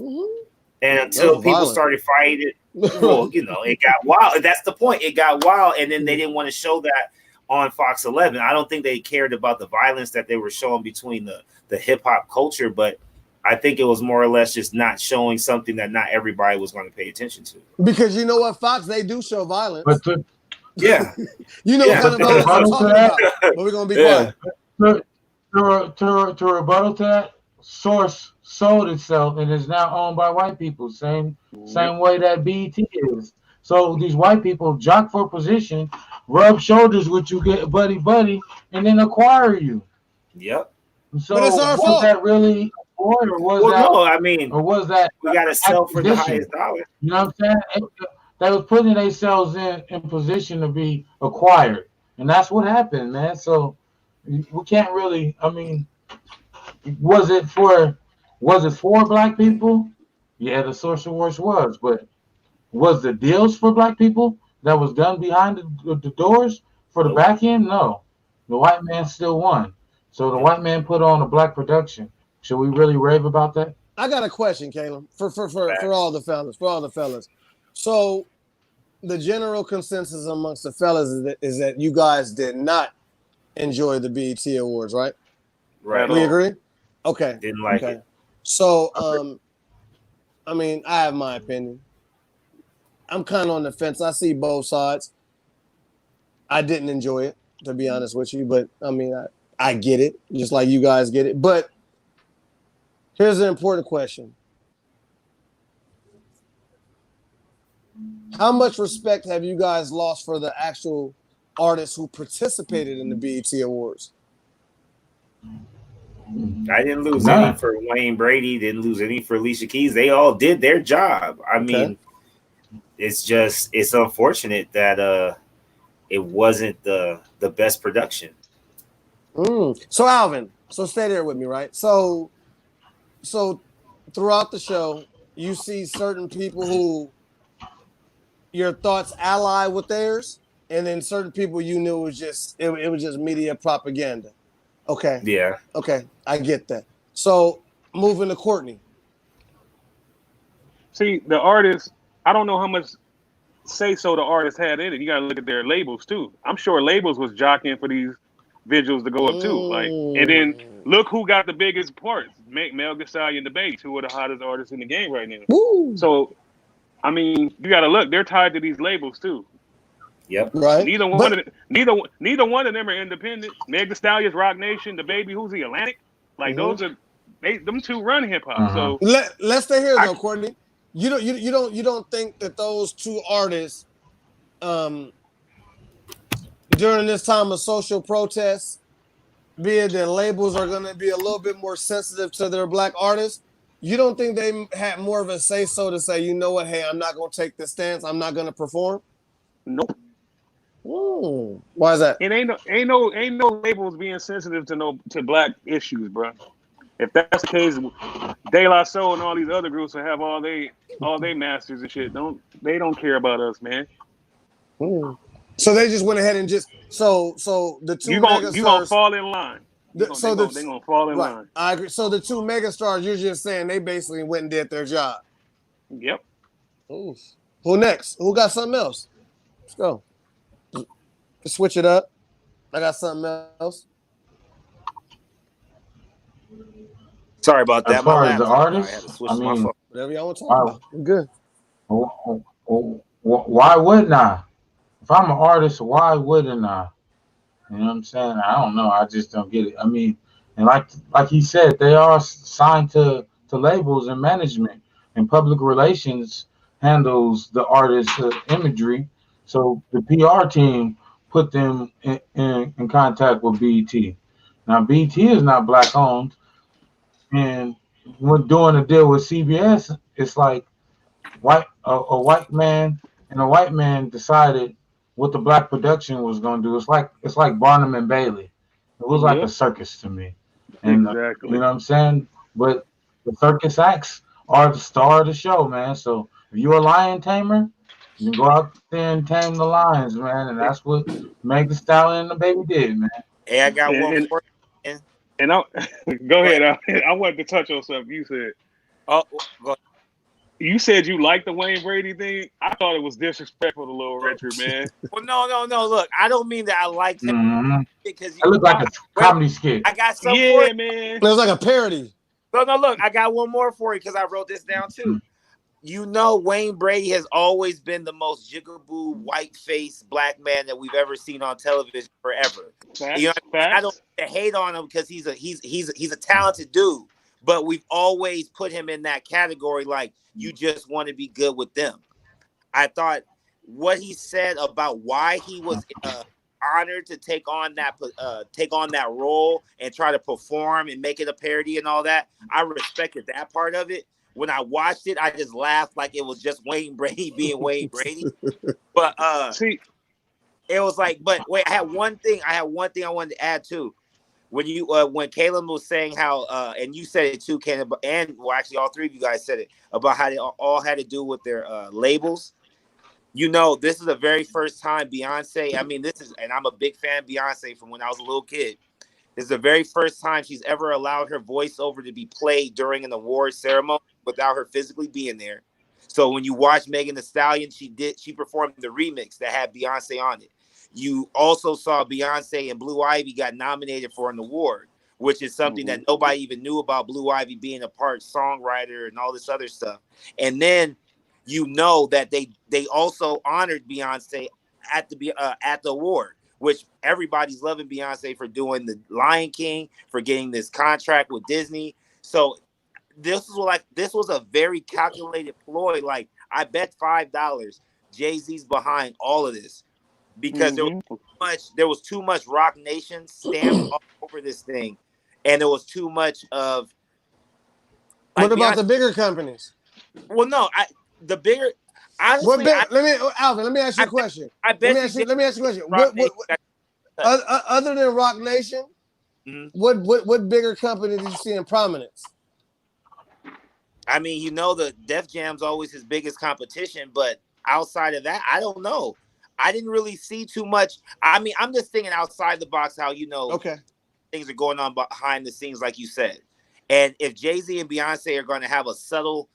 and until people started fighting. Well, it got wild. That's the point. It got wild, and then they didn't want to show that on Fox 11. I don't think they cared about the violence that they were showing between the hip hop culture, but I think it was more or less just not showing something that not everybody was going to pay attention to. Because you know what, Fox, they do show violence. But yeah, you know what kind of violence I'm talking about. But we're gonna be quiet. To rebuttal to that, Source sold itself and is now owned by white people. Same way that B.E.T. is. So these white people jock for position, rub shoulders with you, get buddy, and then acquire you. Yep. So but it's our was fault. That really or was that? No, I mean, or was that we got to sell for the highest dollar? You know what I'm saying? They was putting themselves in position to be acquired, and that's what happened, man. So we can't really. I mean, was it for black people? Yeah, the Source Awards was, but was the deals for black people that was done behind the doors for the back end? No, the white man still won. So the white man put on a black production. Should we really rave about that? I got a question, Caleb, for all the fellas. So the general consensus amongst the fellas is that you guys did not enjoy the B.E.T. Awards, right? Right. We agree? Okay. Didn't like it. So, I mean, I have my opinion. I'm kind of on the fence. I see both sides. I didn't enjoy it, to be honest with you, but I mean, I get it, just like you guys get it. But here's an important question. How much respect have you guys lost for the actual artists who participated in the B.E.T. Awards? I didn't lose any for Wayne Brady. Didn't lose any for Alicia Keys. They all did their job. I mean, it's unfortunate that it wasn't the best production. So Alvin, stay there with me, right? So throughout the show, you see certain people who your thoughts ally with theirs, and then certain people you knew was just media propaganda. Okay. Yeah. Okay, I get that. So moving to Courtney. See, the artist, I don't know how much say-so the artist had in it. You got to look at their labels too. I'm sure labels was jockeying for these visuals to go up too. Like, and then look who got the biggest parts: Mel Thee Stallion and the B.E.T, who are the hottest artists in the game right now. Woo. So, I mean, you got to look. They're tied to these labels too. Yep. Right. Neither one of them are independent. Meg Thee Stallion's Rock Nation, the Baby, who's the Atlantic? Like those are them two run hip hop. So let's stay here though, Courtney. you don't think that those two artists, during this time of social protests, be it that labels are going to be a little bit more sensitive to their black artists, you don't think they had more of a say so to say, you know what, hey, I'm not going to take this stance, I'm not going to perform? Nope. Why is that? It ain't no labels being sensitive to black issues, bro. If that's the case, De La Soul and all these other groups will have all they masters and shit. They don't care about us, man. So they just went ahead and just so the two you megastars gonna fall in line. They're gonna fall in right, line. I agree. So the two megastars, you're just saying they basically went and did their job. Yep. Ooh. Who next? Who got something else? Let's go. Let's switch it up. I got something else. Sorry about that. As far as the artists, I mean, whatever y'all want to talk about. I'm good. Why wouldn't I? If I'm an artist, why wouldn't I? You know what I'm saying? I don't know. I just don't get it. I mean, and like he said, they are signed to labels and management, and public relations handles the artist's imagery. So the PR team put them in contact with B.E.T. Now B.E.T. is not black owned, and when doing a deal with CBS, it's like a white man and a white man decided what the black production was going to do. It's like Barnum and Bailey. It was like a circus to me, and exactly. You know what I'm saying. But the circus acts are the star of the show, man. So if you're a lion tamer, you can go out there and tame the lions, man, and that's what Meg Thee Stallion and the baby did, man. Hey, I got one for you. And I go ahead. I wanted to touch on something you said. Oh, go ahead. You said you liked the Wayne Brady thing. I thought it was disrespectful to Little Richard, man. Well, no. Look, I don't mean that I liked him because it looked like a comedy skit. I got something for you, man. It was like a parody. No, look, I got one more for you because I wrote this down too. You know, Wayne Brady has always been the most jigaboo, white-faced black man that we've ever seen on television forever. Facts, you know, I don't hate on him because he's a talented dude, but we've always put him in that category. Like, you just want to be good with them. I thought what he said about why he was honored to take on that role and try to perform and make it a parody and all that. I respected that part of it. When I watched it, I just laughed like it was just Wayne Brady being Wayne Brady. But see, it was like, but wait, I had one thing I wanted to add too. When you when Caleb was saying how and you said it too, Ken, and well, actually all three of you guys said it about how they all had to do with their labels. You know, this is the very first time Beyonce. I mean, and I'm a big fan of Beyonce from when I was a little kid. This is the very first time she's ever allowed her voiceover to be played during an award ceremony without her physically being there. So when you watch Megan Thee Stallion, she performed the remix that had Beyonce on it. You also saw Beyonce and Blue Ivy got nominated for an award, which is something that nobody even knew about Blue Ivy being a part songwriter and all this other stuff. And then you know that they also honored Beyonce at the award, which everybody's loving Beyonce for doing the Lion King, for getting this contract with Disney. So this was a very calculated ploy. Like, I bet $5 Jay-Z's behind all of this because there was too much Rock Nation stamped all over this thing, and there was too much of. What about the bigger companies? Well, no, the bigger. Honestly, Alvin, let me ask you a question. Let me ask you a question. Other than Rock Nation, what bigger company did you see in prominence? I mean, you know, the Def Jam's always his biggest competition, but outside of that, I don't know. I didn't really see too much. I mean, I'm just thinking outside the box how, you know, things are going on behind the scenes, like you said. And if Jay-Z and Beyonce are going to have a subtle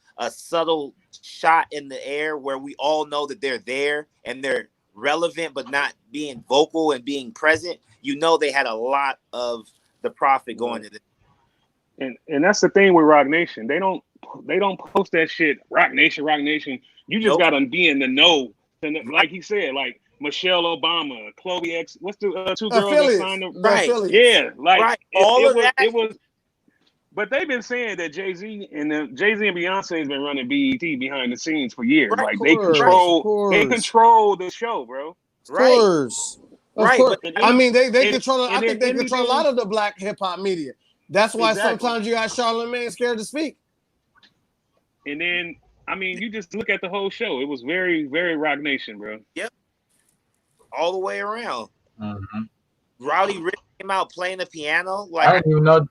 shot in the air where we all know that they're there and they're relevant but not being vocal and being present, you know, they had a lot of the profit going to this. And that's the thing with Rock Nation. They don't post that shit. Rock Nation. You just gotta be in the know. And like he said, like Michelle Obama, Chloe X. What's the two girls that signed the right? Yeah, like all of that. It was But they've been saying that Jay-Z and Beyonce has been running BET behind the scenes for years. Right. Like they Of control the show, bro. course. But I mean, they and, control. I and think if they anything, control a lot of the black hip hop media. That's why sometimes you got Charlamagne scared to speak. And then, I mean, you just look at the whole show. It was very, very Rock Nation, bro. Yep. All the way around. Mm-hmm. Rowdy Rich came out playing the piano. Like I didn't even know.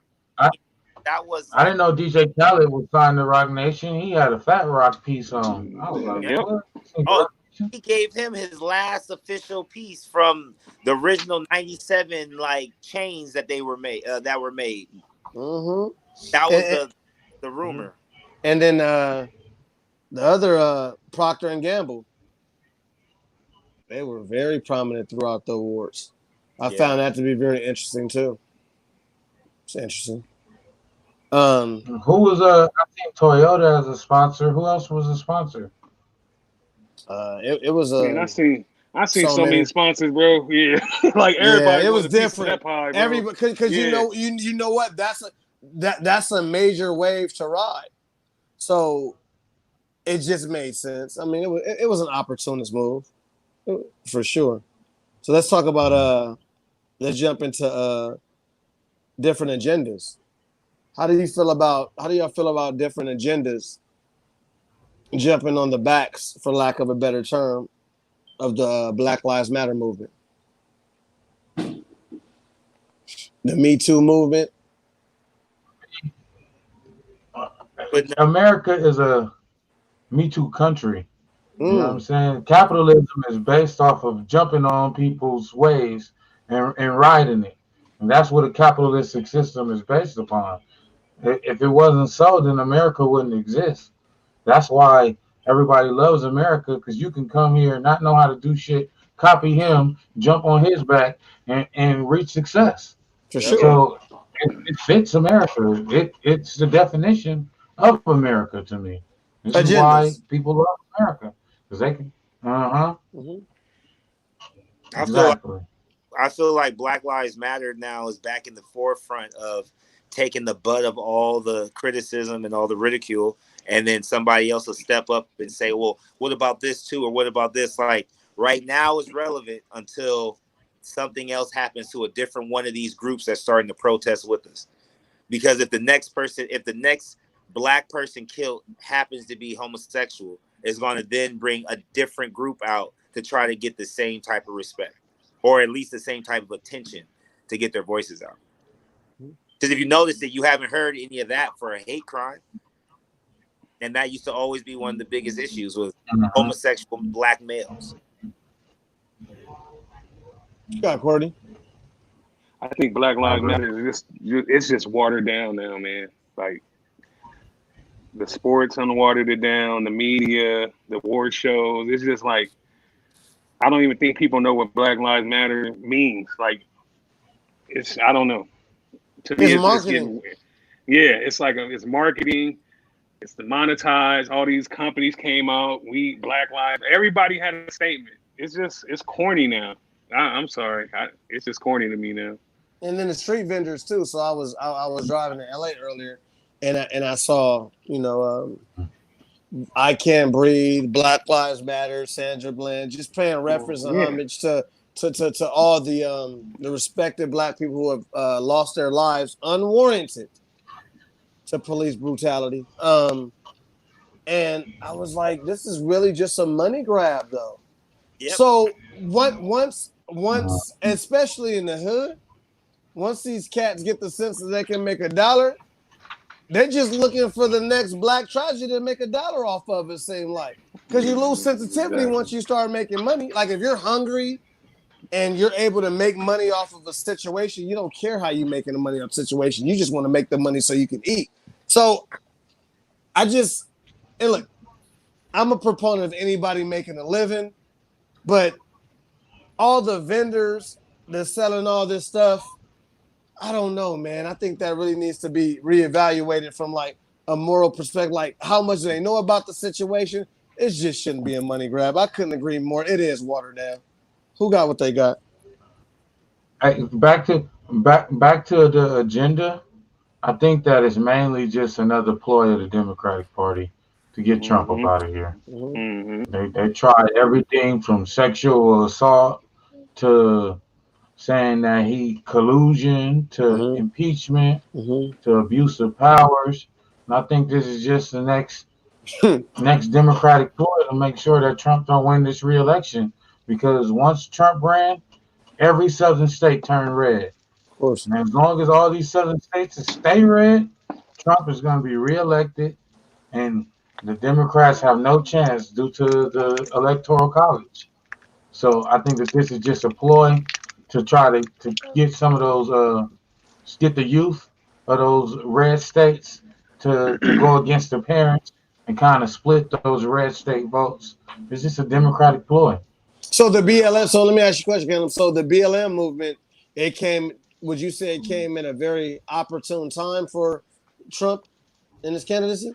that was. I didn't know DJ Khaled was signed to Rock Nation. He had a Fat Rock piece on. I was like, Yep. what? Oh, he gave him his last official piece from the original '97 like chains that were made. Mm-hmm. That was the rumor. And then the other Procter and Gamble, they were very prominent throughout the awards. I found that to be very interesting too. It's interesting. Who was I think Toyota as a sponsor. Who else was a sponsor? It was a. Man, I seen so many sponsors, bro. Yeah, like everybody. Yeah, it was different. Pie, everybody, because you know what? That's a major wave to ride. So it just made sense. I mean, it was an opportunist move for sure. So let's talk about let's jump into different agendas. How do y'all feel about different agendas jumping on the backs, for lack of a better term, of the Black Lives Matter movement? The Me Too movement. But America is a Me Too country. You know what I'm Mm. saying? Capitalism is based off of jumping on people's ways and riding it. And that's what a capitalistic system is based upon. If it wasn't so, then America wouldn't exist. That's why everybody loves America, because you can come here and not know how to do shit, copy him, jump on his back, and reach success. For sure. So it fits America. It's the definition of America to me. This is why people love America, because they can. Mm-hmm. Exactly. I feel like Black Lives Matter now is back in the forefront of taking the butt of all the criticism and all the ridicule, and then somebody else will step up and say, well, what about this too, or what about this? Like right now is relevant until something else happens to a different one of these groups that's starting to protest with us. Because if the next black person killed happens to be homosexual, it's going to then bring a different group out to try to get the same type of respect, or at least the same type of attention to get their voices out. Because if you notice that you haven't heard any of that for a hate crime, and that used to always be one of the biggest issues with homosexual black males. Yeah, Courtney. I think Black Lives Matter is just watered down now, man. Like the sports unwatered it down, the media, the award shows. It's just like I don't even think people know what Black Lives Matter means. Like I don't know. To me, it's marketing. It's like it's marketing. It's to monetize. All these companies came out. Black Lives. Everybody had a statement. It's corny now. I'm sorry. It's just corny to me now. And then the street vendors too. So I was driving to LA earlier, and I saw I Can't Breathe, Black Lives Matter, Sandra Bland, just paying reference and homage to all the respected black people who have lost their lives unwarranted to police brutality. And I was like, this is really just a money grab, though. Yep. So once, especially in the hood, once these cats get the sense that they can make $1, they're just looking for the next black tragedy to make $1 off of, it seems like. Because you lose sensitivity once you start making money. Like if you're hungry and you're able to make money off of a situation, you don't care how you're making the money off the situation. You just want to make the money so you can eat. So look, I'm a proponent of anybody making a living, but all the vendors that's selling all this stuff, I don't know, man. I think that really needs to be reevaluated from like a moral perspective. Like how much do they know about the situation? It just shouldn't be a money grab. I couldn't agree more. It is watered down. Who got what they got? Back to the agenda. I think that is mainly just another ploy of the Democratic Party to get Trump up Mm-hmm. out of here. Mm-hmm. They tried everything from sexual assault to saying that he collusion to impeachment to abuse of powers. And I think this is just the next Democratic ploy to make sure that Trump don't win this reelection. Because once Trump ran, every southern state turned red. Of course. And as long as all these southern states stay red, Trump is going to be reelected, and the Democrats have no chance due to the Electoral College. So I think that this is just a ploy to try to get some of those get the youth of those red states to go against the parents and kind of split those red state votes. It's just a Democratic ploy. So the BLM. So let me ask you a question, Caleb. So the BLM movement, it came. Would you say it came at a very opportune time for Trump in his candidacy?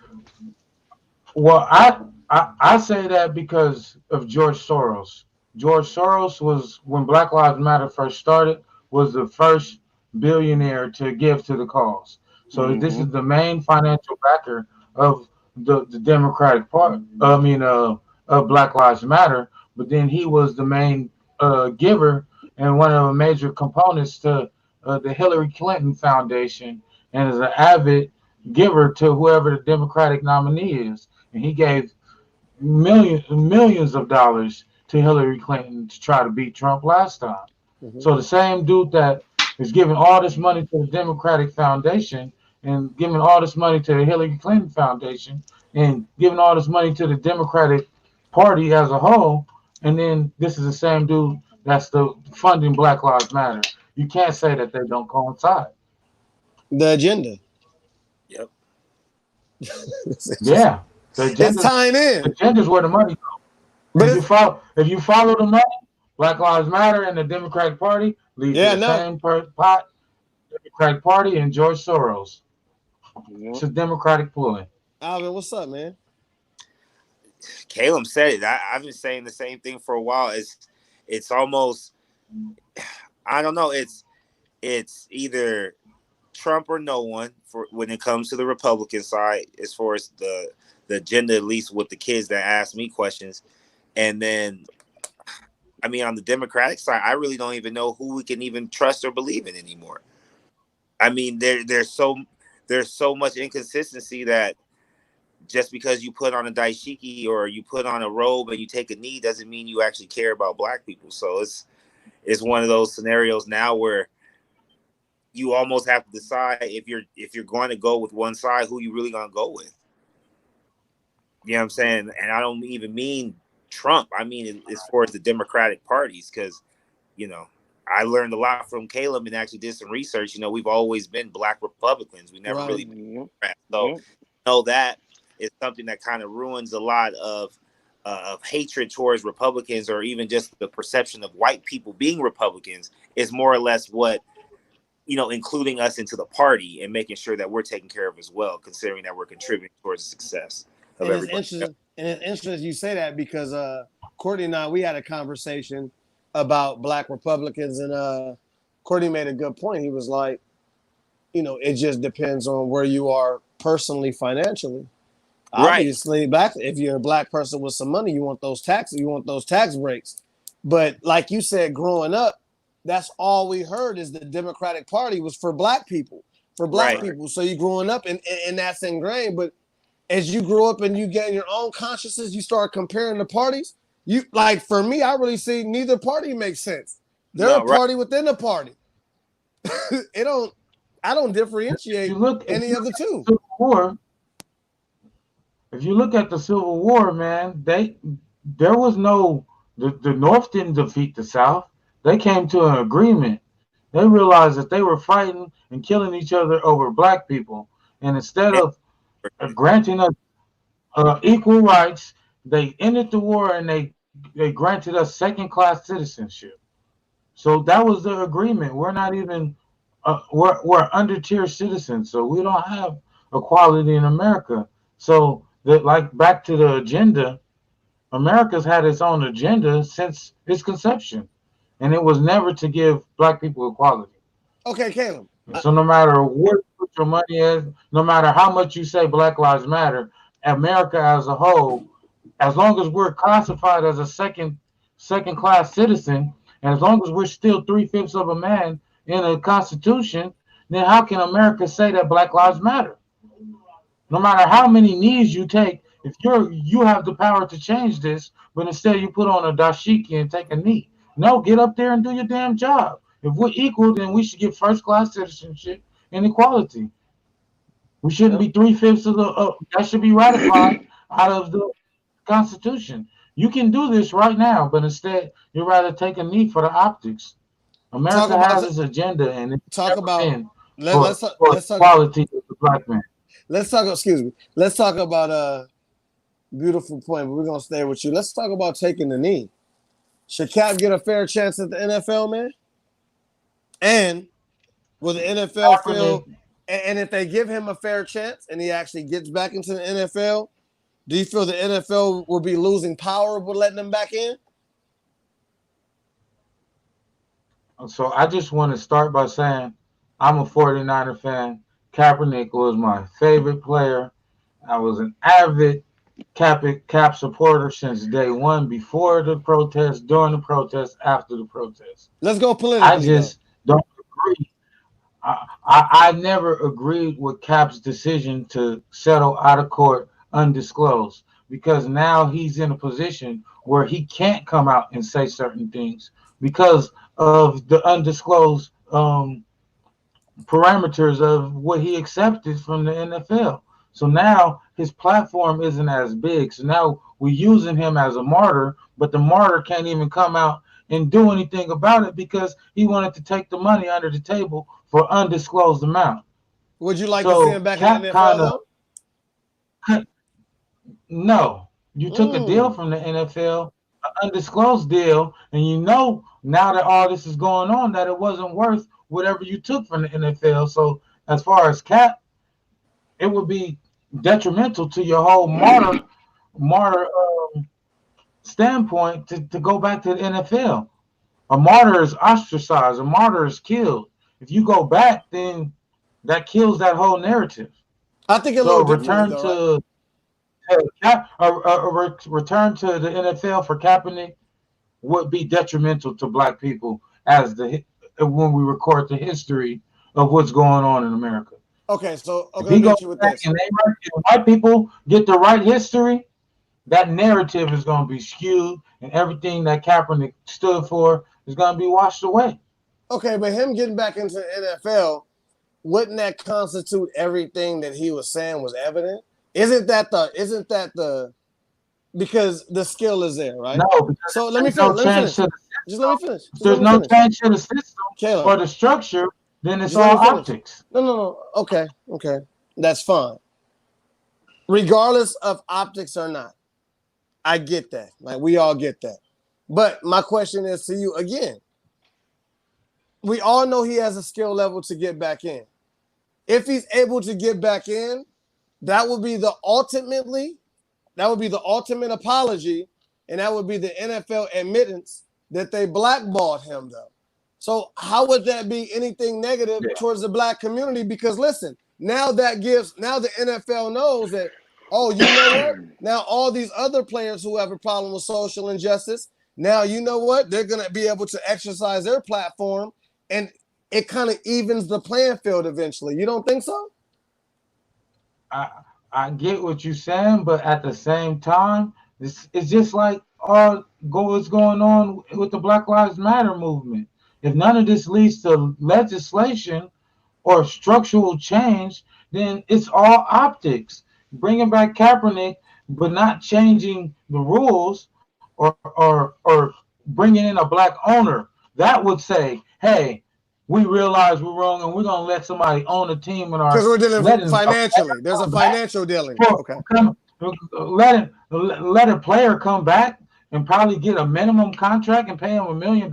Well, I say that because of George Soros. George Soros was, when Black Lives Matter first started, was the first billionaire to give to the cause. So this is the main financial backer of the Democratic Party. Of Black Lives Matter. But then he was the main giver and one of the major components to the Hillary Clinton Foundation, and is an avid giver to whoever the Democratic nominee is. And he gave millions of dollars to Hillary Clinton to try to beat Trump last time. So the same dude that is giving all this money to the Democratic Foundation and giving all this money to the Hillary Clinton Foundation and giving all this money to the Democratic Party as a whole, and then this is the same dude that's the funding Black Lives Matter. You can't say that they don't coincide. The agenda. Yep. Yeah. It's tying in. The agenda's where the money goes. But if you follow the money, Black Lives Matter and the Democratic Party lead to the same pot, Democratic Party and George Soros. It's a Democratic ploy. Alvin, what's up, man? Caleb said it. I've been saying the same thing for a while. It's almost, I don't know. It's either Trump or no one for when it comes to the Republican side, as far as the agenda, at least with the kids that ask me questions. And then, I mean, on the Democratic side, I really don't even know who we can even trust or believe in anymore. I mean, there's so much inconsistency that just because you put on a dashiki or you put on a robe and you take a knee doesn't mean you actually care about Black people. So it's one of those scenarios now where you almost have to decide if you're going to go with one side, who you really going to go with. You know what I'm saying? And I don't even mean Trump. I mean, as far as the Democratic parties, because, you know, I learned a lot from Caleb and actually did some research. You know, we've always been Black Republicans. We never really been Democrats. So, you know, that is something that kind of ruins a lot of hatred towards Republicans, or even just the perception of white people being Republicans is more or less what, you know, including us into the party and making sure that we're taken care of as well, considering that we're contributing towards the success of everybody. And it's interesting you say that because Courtney and I, we had a conversation about Black Republicans, and Courtney made a good point. He was like, you know, it just depends on where you are personally, financially. Right. Obviously, if you're a Black person with some money, you want those tax breaks. But like you said, growing up, that's all we heard is the Democratic Party was for Black people, people. So you're growing up and that's ingrained. But as you grow up and you get your own consciousness, you start comparing the parties. You like, for me, I really see neither party makes sense. They're a party within the party. I don't differentiate any of the two. If you look at the Civil War, man, there was no the North didn't defeat the South. They came to an agreement. They realized that they were fighting and killing each other over Black people, and instead of granting us equal rights, they ended the war and they granted us second-class citizenship. So that was the agreement. We're not even we're under-tier citizens, so we don't have equality in America. So that, like, back to the agenda, America's had its own agenda since its conception, and it was never to give Black people equality. Okay, Caleb. So no matter what your money is, no matter how much you say Black Lives Matter, America as a whole, as long as we're classified as a second class citizen, and as long as we're still 3/5 of a man in a constitution, then how can America say that Black Lives Matter? No matter how many knees you take, if you have the power to change this, but instead you put on a dashiki and take a knee. No, get up there and do your damn job. If we're equal, then we should get first class citizenship and equality. We shouldn't be 3/5 of the that should be ratified out of the Constitution. You can do this right now, but instead you rather take a knee for the optics. Talk America about has its agenda, and it's talk never about been let's for let's talk equality of the black man. let's talk excuse me. Let's talk about beautiful point, but we're gonna stay with you. Let's talk about taking the knee. Should Cap get a fair chance at the NFL, man? And will the NFL feel and if they give him a fair chance and he actually gets back into the NFL, do you feel the NFL will be losing power with letting him back in? So I just want to start by saying I'm a 49er fan. Kaepernick was my favorite player. I was an avid Cap supporter since day one, before the protest, during the protest, after the protest. Let's go I politically. just don't agree. I never agreed with Cap's decision to settle out of court undisclosed, because now he's in a position where he can't come out and say certain things because of the undisclosed parameters of what he accepted from the NFL. So now his platform isn't as big. So now we're using him as a martyr, but the martyr can't even come out and do anything about it because he wanted to take the money under the table for undisclosed amount. Would you like to see him back in the NFL though? No. You took a deal from the NFL, an undisclosed deal, and you know now that all this is going on that it wasn't worth whatever you took from the NFL. So as far as Cap, it would be detrimental to your whole martyr standpoint to go back to the NFL. A martyr is ostracized. A martyr is killed. If you go back, then that kills that whole narrative. I think a so little return though, return to the NFL for Kaepernick would be detrimental to black people as when we record the history of what's going on in America. Okay, so if he goes back and white people get the right history, that narrative is going to be skewed, and everything that Kaepernick stood for is going to be washed away. Okay, but him getting back into the NFL, wouldn't that constitute everything that he was saying was evident? Isn't that the because the skill is there, right? No, so let me finish. Just let me finish. There's no change to the system or the structure, then it's all optics. No. Okay. That's fine. Regardless of optics or not, I get that. Like, we all get that. But my question is to you again. We all know he has a skill level to get back in. If he's able to get back in, that would be the ultimate apology, and that would be the NFL admittance that they blackballed him, though. So how would that be anything negative towards the black community? Because listen, now the NFL knows that, oh, you know what? Now all these other players who have a problem with social injustice, now you know what? They're going to be able to exercise their platform, and it kind of evens the playing field eventually. You don't think so? I get what you're saying, but at the same time, it's just like what's going on with the Black Lives Matter movement. If none of this leads to legislation or structural change, then it's all optics. Bringing back Kaepernick, but not changing the rules or bringing in a black owner, that would say, hey, we realize we're wrong and we're going to let somebody own a team in our... Because we're dealing financially. There's a financial dealing. Okay. Let a player come back and probably get a minimum contract and pay him $1 million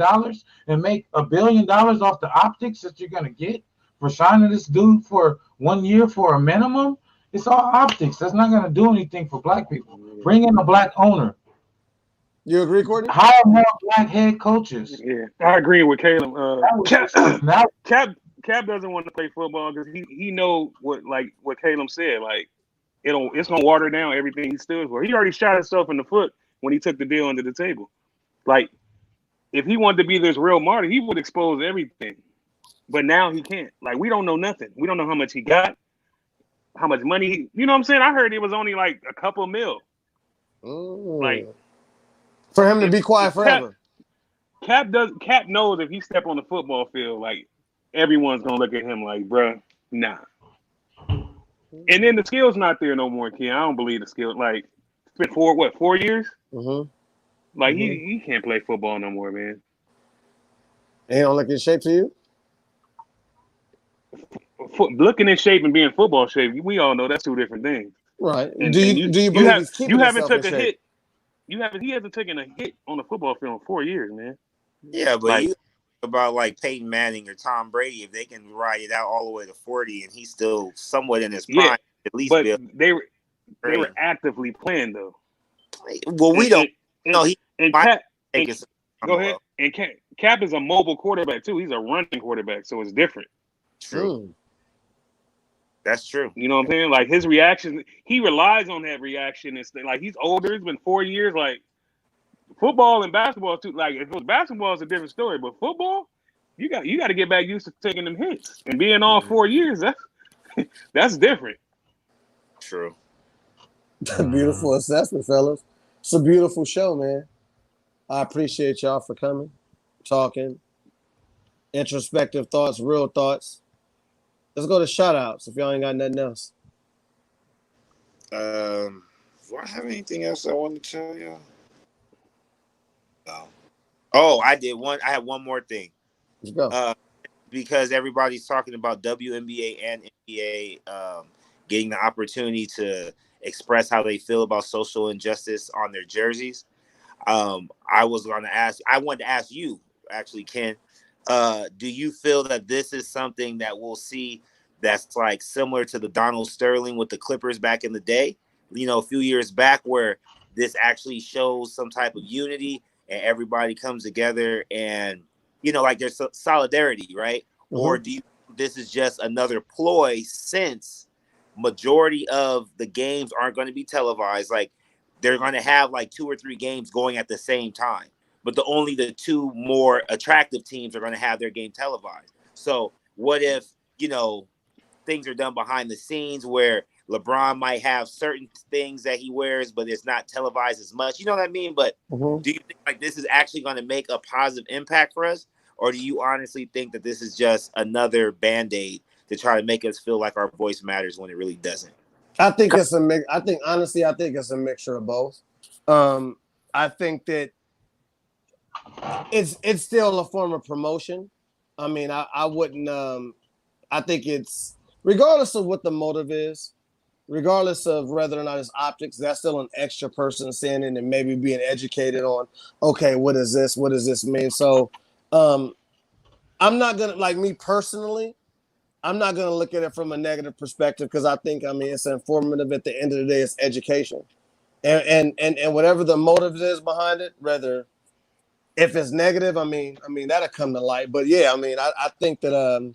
and make $1 billion off the optics that you're going to get for signing this dude for 1 year for a minimum. It's all optics. That's not going to do anything for black people. Bring in a black owner. You agree, Courtney? Hire more black head coaches. Yeah, I agree with Caleb. Cap Cap doesn't want to play football because he know what Caleb said. Like it's gonna water down everything he stood for. He already shot himself in the foot when he took the deal under the table. Like if he wanted to be this real martyr, he would expose everything. But now he can't. Like we don't know nothing. We don't know how much he got, how much money. You know what I'm saying? I heard it was only like a couple mil. Like for him to be quiet forever. Cap knows if he step on the football field, like everyone's gonna look at him like, bruh, nah. And then the skill's not there no more, Ken. I don't believe the skill. Like it's been 4 years? Like he can't play football no more, man. He don't look in shape to you? Looking in shape and being football shape, we all know that's two different things. Right. Do you believe he's keeping himself in shape? He hasn't taken a hit on the football field in 4 years, man. Yeah, but you about like Peyton Manning or Tom Brady, if they can ride it out all the way to 40 and he's still somewhat in his prime, at least. But they were actively playing though. Well, we don't. No, Cap. Go ahead. And Cap is a mobile quarterback too. He's a running quarterback, so it's different. True. That's true. You know what I'm saying? Like his reaction, he relies on that reaction. And like he's older. It's been 4 years. Like football and basketball too. Like if it was basketball, it's a different story. But football, you got to get back used to taking them hits and being all 4 years. That's different. True. Beautiful assessment, fellas. It's a beautiful show, man. I appreciate y'all for coming, talking, introspective thoughts, real thoughts. Let's go to shout-outs if y'all ain't got nothing else. Do I have anything else I want to tell y'all? No. Oh, I did one. I have one more thing. Let's go. Because everybody's talking about WNBA and NBA getting the opportunity to express how they feel about social injustice on their jerseys. I wanted to ask you, actually, Ken, do you feel that this is something that we'll see that's like similar to the Donald Sterling with the Clippers back in the day, you know, a few years back, where this actually shows some type of unity and everybody comes together and, you know, like there's solidarity, right? Or do you this is just another ploy since majority of the games aren't going to be televised? Like they're going to have like 2 or 3 games going at the same time, but only the 2 more attractive teams are going to have their game televised. So what if, you know, things are done behind the scenes where LeBron might have certain things that he wears, but it's not televised as much? You know what I mean? But do you think like this is actually going to make a positive impact for us? Or do you honestly think that this is just another Band-Aid to try to make us feel like our voice matters when it really doesn't? I think it's a mix. I think it's a mixture of both. I think that it's still a form of promotion. I mean, I wouldn't. I think it's regardless of what the motive is, regardless of whether or not it's optics, that's still an extra person seeing it and maybe being educated on. Okay, what is this? What does this mean? So, I'm not gonna like me personally. I'm not going to look at it from a negative perspective because I think, I mean, it's informative. At the end of the day, it's education, and whatever the motive is behind it, whether if it's negative, I mean that'll come to light. But yeah, I mean, I think that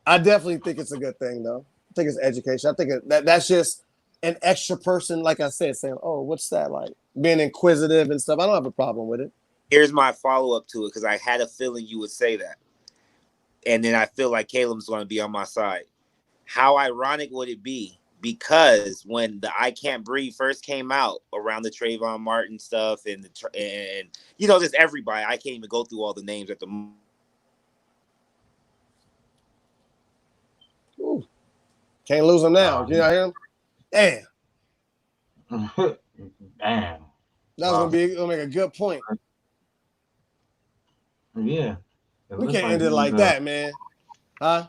I definitely think it's a good thing, though. I think it's education. I think that's just an extra person, like I said, saying, "Oh, what's that?" Like being inquisitive and stuff. I don't have a problem with it. Here's my follow-up to it because I had a feeling you would say that. And then I feel like Caleb's going to be on my side. How ironic would it be? Because when the I Can't Breathe first came out around the Trayvon Martin stuff and you know, just everybody, I can't even go through all the names at the moment. Can't lose him now. You know him? Damn. Damn. That was gonna make a good point. Yeah. We can't end it like that, man. Huh?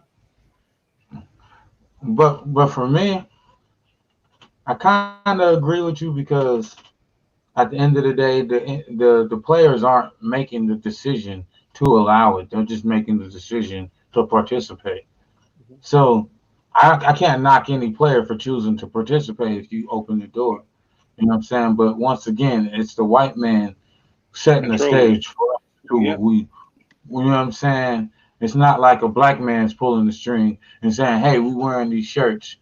But for me, I kind of agree with you because at the end of the day, the players aren't making the decision to allow it. They're just making the decision to participate. So I can't knock any player for choosing to participate if you open the door. You know what I'm saying? But once again, it's the white man setting the stage for us to you know what I'm saying? It's not like a black man's pulling the string and saying, "Hey, we wearing these shirts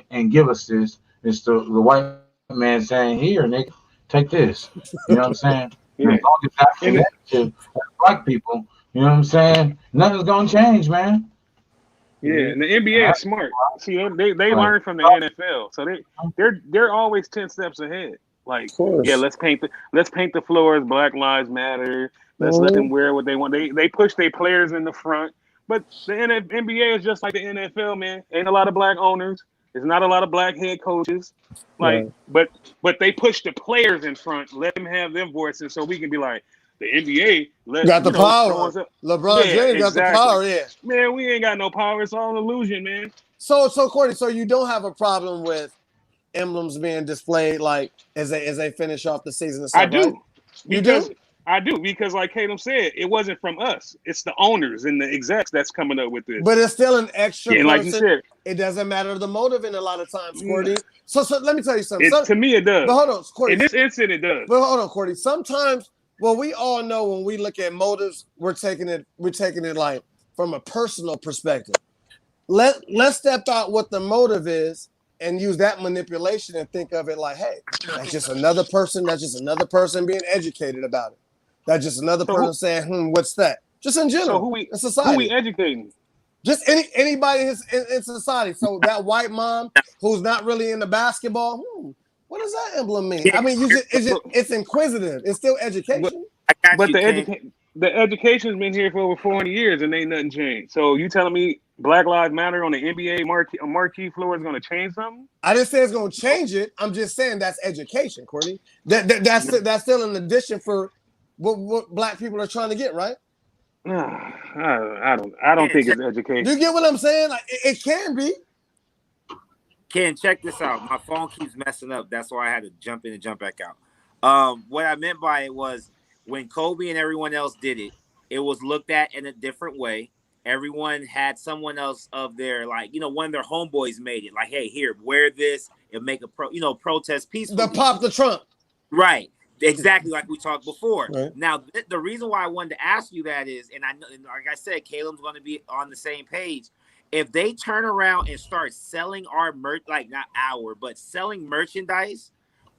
and give us this." It's the white man saying, "Here, nigga, take this." You know what I'm saying? And as Yeah, long as that's and connected to black people, you know what I'm saying? Nothing's gonna change, man. yeah, and the And NBA is that's smart. See, they like, learn from the NFL, so they're always 10 steps ahead. Like, Of yeah, course. let's paint the floors Black Lives Matter. Let's let them Mhm. wear what they want. They push their players in the front, but the NBA is just like the NFL, man. Ain't a lot of black owners. There's not a lot of black head coaches. Like, Right. but they push the players in front. Let them have their voices, so we can be like the NBA. Got the Throw power. us up. LeBron Yeah, James got the exactly. power. Yeah. Man, we ain't got no power. It's all an illusion, man. So Courtney, so you don't have a problem with emblems being displayed like as they finish off the season and I stuff, right? do. You Because do? like Katem said, it wasn't from us. It's the owners and the execs that's coming up with this. But it's still an extra Yeah, and like you person. said, It doesn't matter the motive in a lot of times, Courtney. So let me tell you something. it to me it But does. hold on, Courtney. In this instance, it does. But hold on, Courtney. Sometimes, well, we all know when we look at motives, we're taking it like from a personal perspective. Let's step out what the motive is and use that manipulation and think of it like, hey, that's just another person. That's just another person being educated about it. That's just another So who person saying, what's that? Just in so general, in who we society. educating? Just anybody in society. So that white mom who's not really into basketball, what does that emblem mean? I mean, But, it's inquisitive. It's still but, education. I got but you, King. the education's been here for over 400 years and ain't nothing changed. So you telling me Black Lives Matter on the NBA marquee floor is going to change something? I didn't say it's going to change it. I'm just saying that's education, Courtney. That's still an addition for what black people are trying to get, right? I don't Ken, think check, it's Do education. you get what I'm saying? Like, it can be. Ken, check this out. My phone keeps messing up. That's why I had to jump in and jump back out. What I meant by it was when Kobe and everyone else did it, it was looked at in a different way. Everyone had someone else of their, like, one of their homeboys made it. Like, hey, here, wear this and make a protest The peacefully. pop the Trump. Right. Exactly like we talked before. Right. Now, the reason why I wanted to ask you that is, and I know, like I said, Caleb's going to be on the same page. If they turn around and start selling our like not our, but selling merchandise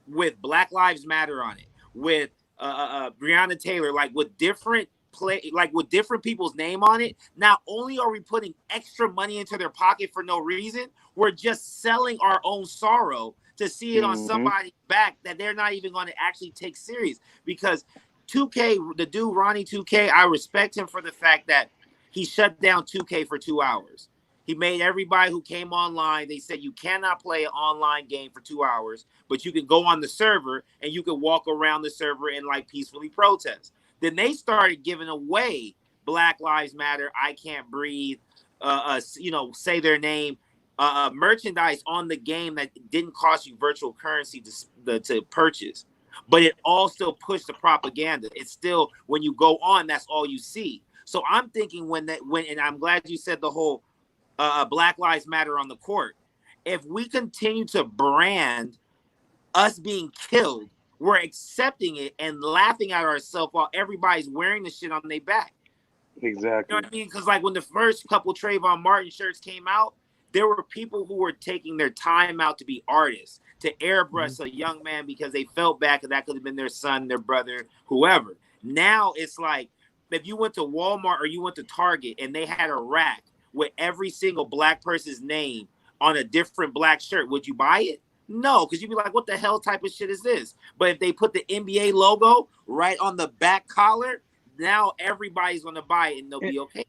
with Black Lives Matter on it, with Breonna Taylor, like with different with different people's name on it. Not only are we putting extra money into their pocket for no reason, we're just selling our own sorrow to see it on somebody's back that they're not even going to actually take serious. Because 2K, the dude Ronnie 2K, I respect him for the fact that he shut down 2K for 2 hours. He made everybody who came online, they said you cannot play an online game for 2 hours, but you can go on the server and you can walk around the server and like peacefully protest. Then they started giving away Black Lives Matter, I Can't Breathe, say their name, merchandise on the game that didn't cost you virtual currency to purchase. But it all still pushed the propaganda. It's still, when you go on, that's all you see. So I'm thinking and I'm glad you said the whole Black Lives Matter on the court. If we continue to brand us being killed, we're accepting it and laughing at ourselves while everybody's wearing the shit on their back. You know Exactly. what I mean? Because like when the first couple Trayvon Martin shirts came out, there were people who were taking their time out to be artists, to airbrush a young man because they felt bad because that could have been their son, their brother, whoever. Now it's like if you went to Walmart or you went to Target and they had a rack with every single black person's name on a different black shirt, would you buy it? No, because you'd be like, what the hell type of shit is this? But if they put the NBA logo right on the back collar, now everybody's going to buy it and they'll be okay.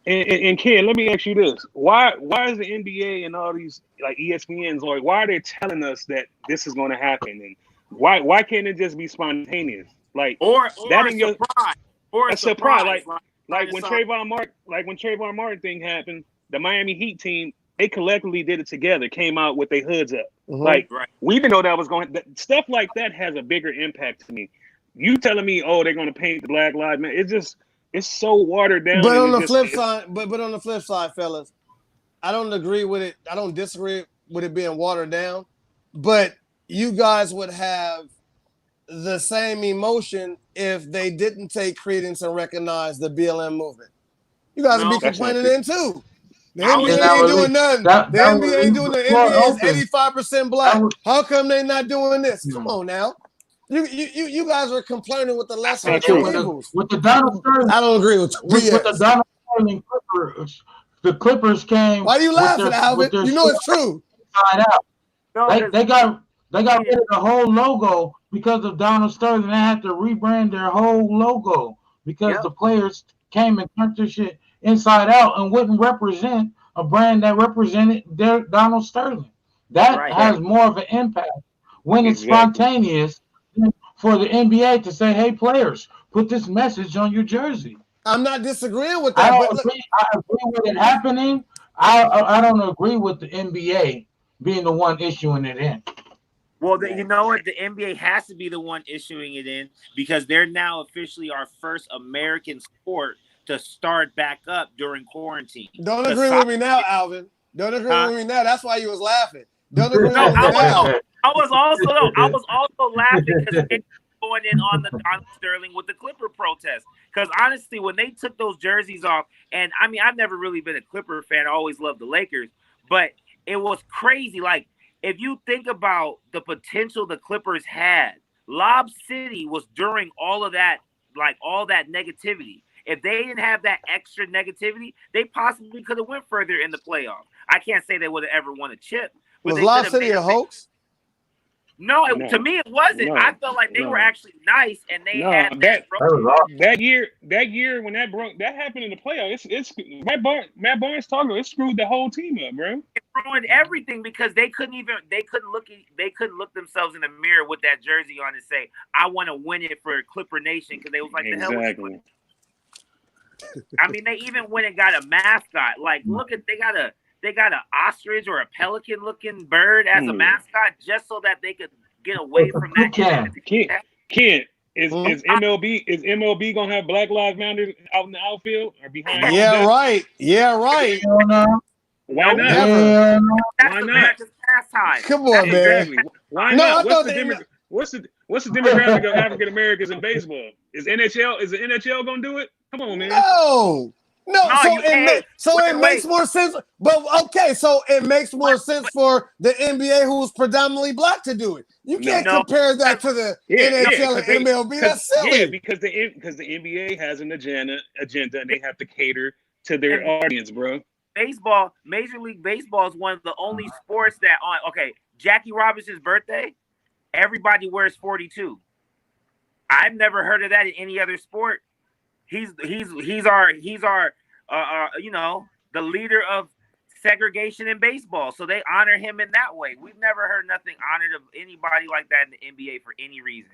And Ken, let me ask you this: why is the NBA and all these like ESPNs like why are they telling us that this is going to happen, and why can't it just be spontaneous? Like or that a in your surprise, or a a surprise, surprise, like when Trayvon Martin thing happened, the Miami Heat team they collectively did it together, came out with their hoods up. Like right. we didn't know that was going. Stuff like that has a bigger impact to me. You telling me, oh, they're going to paint the Black Lives Matter? It's so watered down. But And on it the just flip side, but on the flip side, fellas, I don't agree with it. I don't disagree with it being watered down. But you guys would have the same emotion if they didn't take credence and recognize the BLM movement. You guys will be That's not complaining true. then too. The I was NBA thinking- ain't doing nothing. The NBA ain't doing nothing. The NBA is 85% black. How come they not doing this? Come on now. You guys are complaining with the lesser not of true. two evils. With the Donald Sterling, I don't agree with BS. with the Donald Sterling Clippers, the Clippers came. Why are you laughing, with Alvin? their You know it's true. inside out. No, They got rid of the whole logo because of Donald Sterling. They had to rebrand their whole logo because the players came and turned their shit inside out and wouldn't represent a brand that represented their Donald Sterling. That has more of an impact when it's spontaneous than for the NBA to say, "Hey, players, put this message on your jersey." I'm not disagreeing with that. I But agree with it happening. I don't agree with the NBA being the one issuing it in. Well, you know what? The NBA has to be the one issuing it in because they're now officially our first American sport to start back up during quarantine. Don't agree with me now, Alvin. Don't agree with me now. That's why you was laughing. Don't agree with me now. I was also laughing because they going in on Sterling with the Clipper protest. Because honestly, when they took those jerseys off, and I mean, I've never really been a Clipper fan. I always loved the Lakers, but it was crazy. Like, if you think about the potential the Clippers had, Lob City was during all of that, like all that negativity. If they didn't have that extra negativity, they possibly could have went further in the playoffs. I can't say they would have ever won a chip. Was Lob City a hoax? No, to me it wasn't. I felt like they were actually nice, and they had that year when that happened in the playoffs. It's Matt Barnes talking. It screwed the whole team up, bro. It ruined everything because they couldn't look themselves in the mirror with that jersey on and say, "I want to win it for Clipper Nation," because they was like, "The hell with you." I mean, they even went and got a mascot. Like, look at they got an ostrich or a pelican looking bird as a mascot just so that they could get away from that. Kent, is MLB gonna have Black Lives Matter out in the outfield or behind? Yeah, right. Why not? Never. That's America's pastime. Come on, man. Why not? What's the demographic of African Americans in baseball? Is the NHL gonna do it? Come on, man. So it makes more sense. But okay, so it makes more sense for the NBA, who's predominantly black, to do it. You can't compare that to the NHL and MLB. That's silly. Yeah, because the NBA has an agenda, and they have to cater to their audience, bro. Baseball, Major League Baseball is one of the only sports that Jackie Robinson's birthday, everybody wears 42. I've never heard of that in any other sport. He's our the leader of segregation in baseball. So they honor him in that way. We've never heard nothing honored of anybody like that in the NBA for any reason.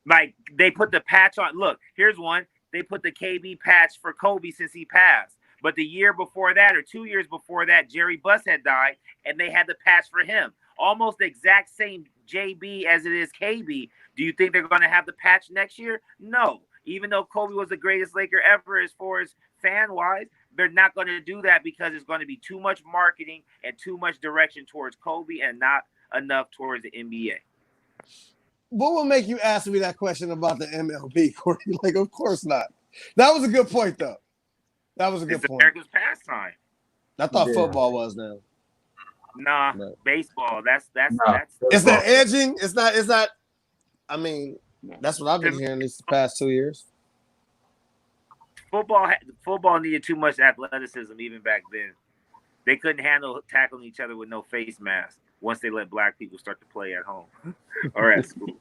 Like, they put the patch on. Look, here's one. They put the KB patch for Kobe since he passed. But the year before that, or 2 years before that, Jerry Buss had died, and they had the patch for him. Almost the exact same JB as it is KB. Do you think they're going to have the patch next year? No. Even though Kobe was the greatest Laker ever as far as fan-wise, they're not going to do that because it's going to be too much marketing and too much direction towards Kobe and not enough towards the NBA. What will make you ask me that question about the MLB, Corey? Like, of course not. That was a good point, though. That was a good point. America's pastime. I thought football was now. Nah, baseball. That's. It's not edging. It's not. I mean, that's what I've been hearing these past 2 years. Football needed too much athleticism even back then. They couldn't handle tackling each other with no face mask once they let black people start to play at home or at school.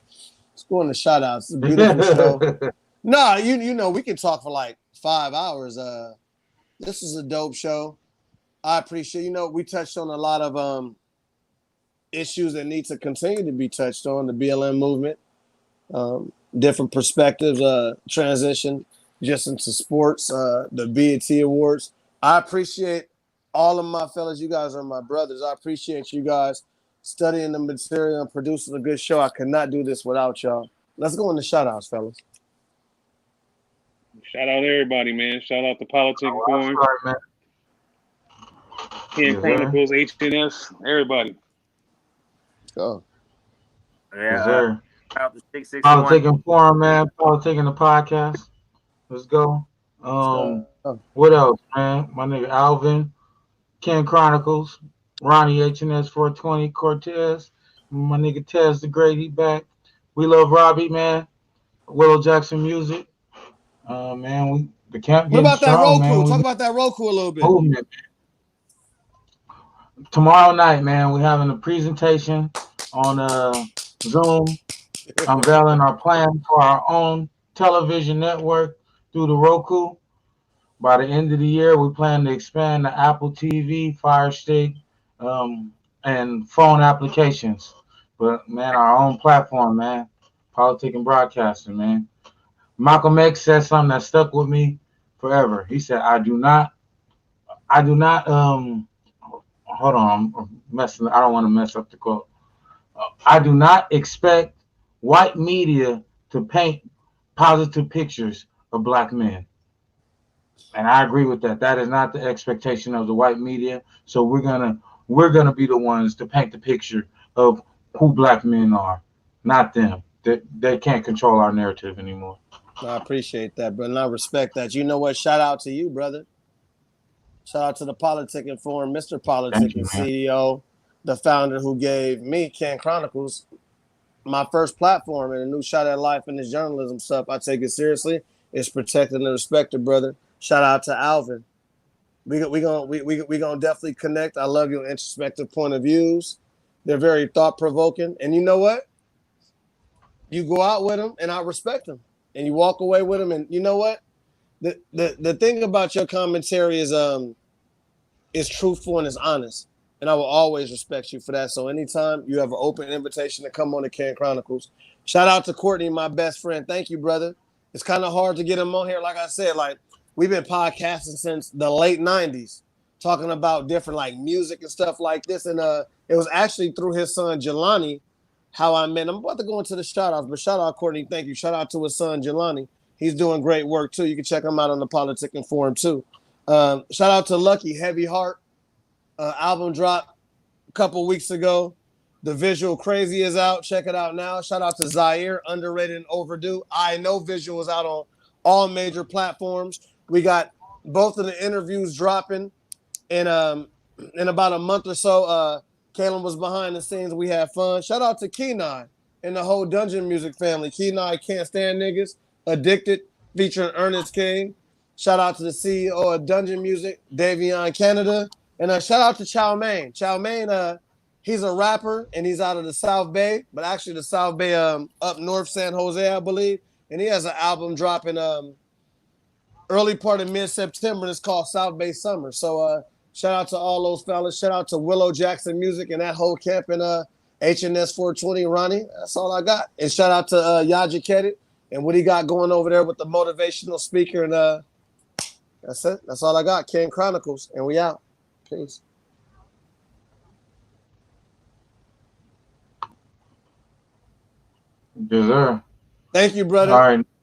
Let's go on the shout outs. It's a beautiful show. No, you know, we can talk for like 5 hours. This is a dope show. I appreciate, we touched on a lot of issues that need to continue to be touched on, the BLM movement, different perspectives, transition just into sports, the B.E.T. awards. I appreciate all of my fellas. You guys are my brothers. I appreciate you guys studying the material and producing a good show. I could not do this without y'all. Let's go into shout outs, fellas. Shout out everybody, man. Shout out the PolitiKan Forum. Chronicles, HNS, everybody. Go. Yeah. PolitiKan Forum, man. PolitiKan the podcast. Let's go. What else, man? My nigga Alvin, Ken Chronicles, Ronnie HNS 420, Cortez, my nigga Tez the Great, he back. We love Robbie, man. Willow Jackson Music. Man, the camp What getting about that strong, man. Roku? Talk about that Roku a little bit. Movement. Tomorrow night, man, we're having a presentation on Zoom, unveiling our plan for our own television network through the Roku. By the end of the year, we plan to expand the Apple TV, Fire Stick, um, and phone applications. But man, our own platform, man. PolitiKan broadcasting, man. Malcolm X said something that stuck with me forever. He said, I do not hold on, I'm messing I don't want to mess up the quote. I do not expect white media to paint positive pictures of black men. And I agree with that. That is not the expectation of the white media. So we're gonna be the ones to paint the picture of who black men are, not them. They can't control our narrative anymore. I appreciate that, brother. And I respect that. You know what? Shout out to you, brother. Shout out to the PolitiKan Forum, Mr. Thank PolitiKan you, man. CEO, the founder who gave me, Ken Chronicles, my first platform and a new shot at life in this journalism stuff. I take it seriously. It's protected and respected, brother. Shout out to Alvin. We gonna definitely connect. I love your introspective point of views. They're very thought provoking. And you know what? You go out with them, and I respect them. And you walk away with them, and you know what? The thing about your commentary is truthful and is honest. And I will always respect you for that. So anytime you have an open invitation to come on the Ken Chronicles, shout out to Courtney, my best friend. Thank you, brother. It's kind of hard to get him on here. Like I said, like we've been podcasting since the late 90s, talking about different like music and stuff like this. And it was actually through his son Jelani how I met him. I'm about to go into the shout outs, but shout out Courtney, thank you. Shout out to his son Jelani. He's doing great work too. You can check him out on the PolitiKan Forum too. Shout out to Lucky Heavy Heart. Album dropped a couple weeks ago. The visual Crazy is out. Check it out now. Shout out to Zaire, underrated and overdue. I know visual is out on all major platforms. We got both of the interviews dropping in about a month or so. Caleb was behind the scenes. We had fun. Shout out to Kenai and the whole Dungeon Music family. Kenai Can't Stand Niggas, Addicted, featuring Ernest King. Shout out to the CEO of Dungeon Music, Davion Canada. And shout out to Chow Mein. Chow Mein, he's a rapper and he's out of the South Bay, but actually the South Bay up north, San Jose, I believe. And he has an album dropping early part of mid-September. It's called South Bay Summer. So shout out to all those fellas. Shout out to Willow Jackson Music and that whole camp in HNS 420, Ronnie. That's all I got. And shout out to Yaja Kedit and what he got going over there with the motivational speaker. And that's it. That's all I got. Ken Chronicles. And we out. Peace. Yes, sir. Thank you, brother. All right.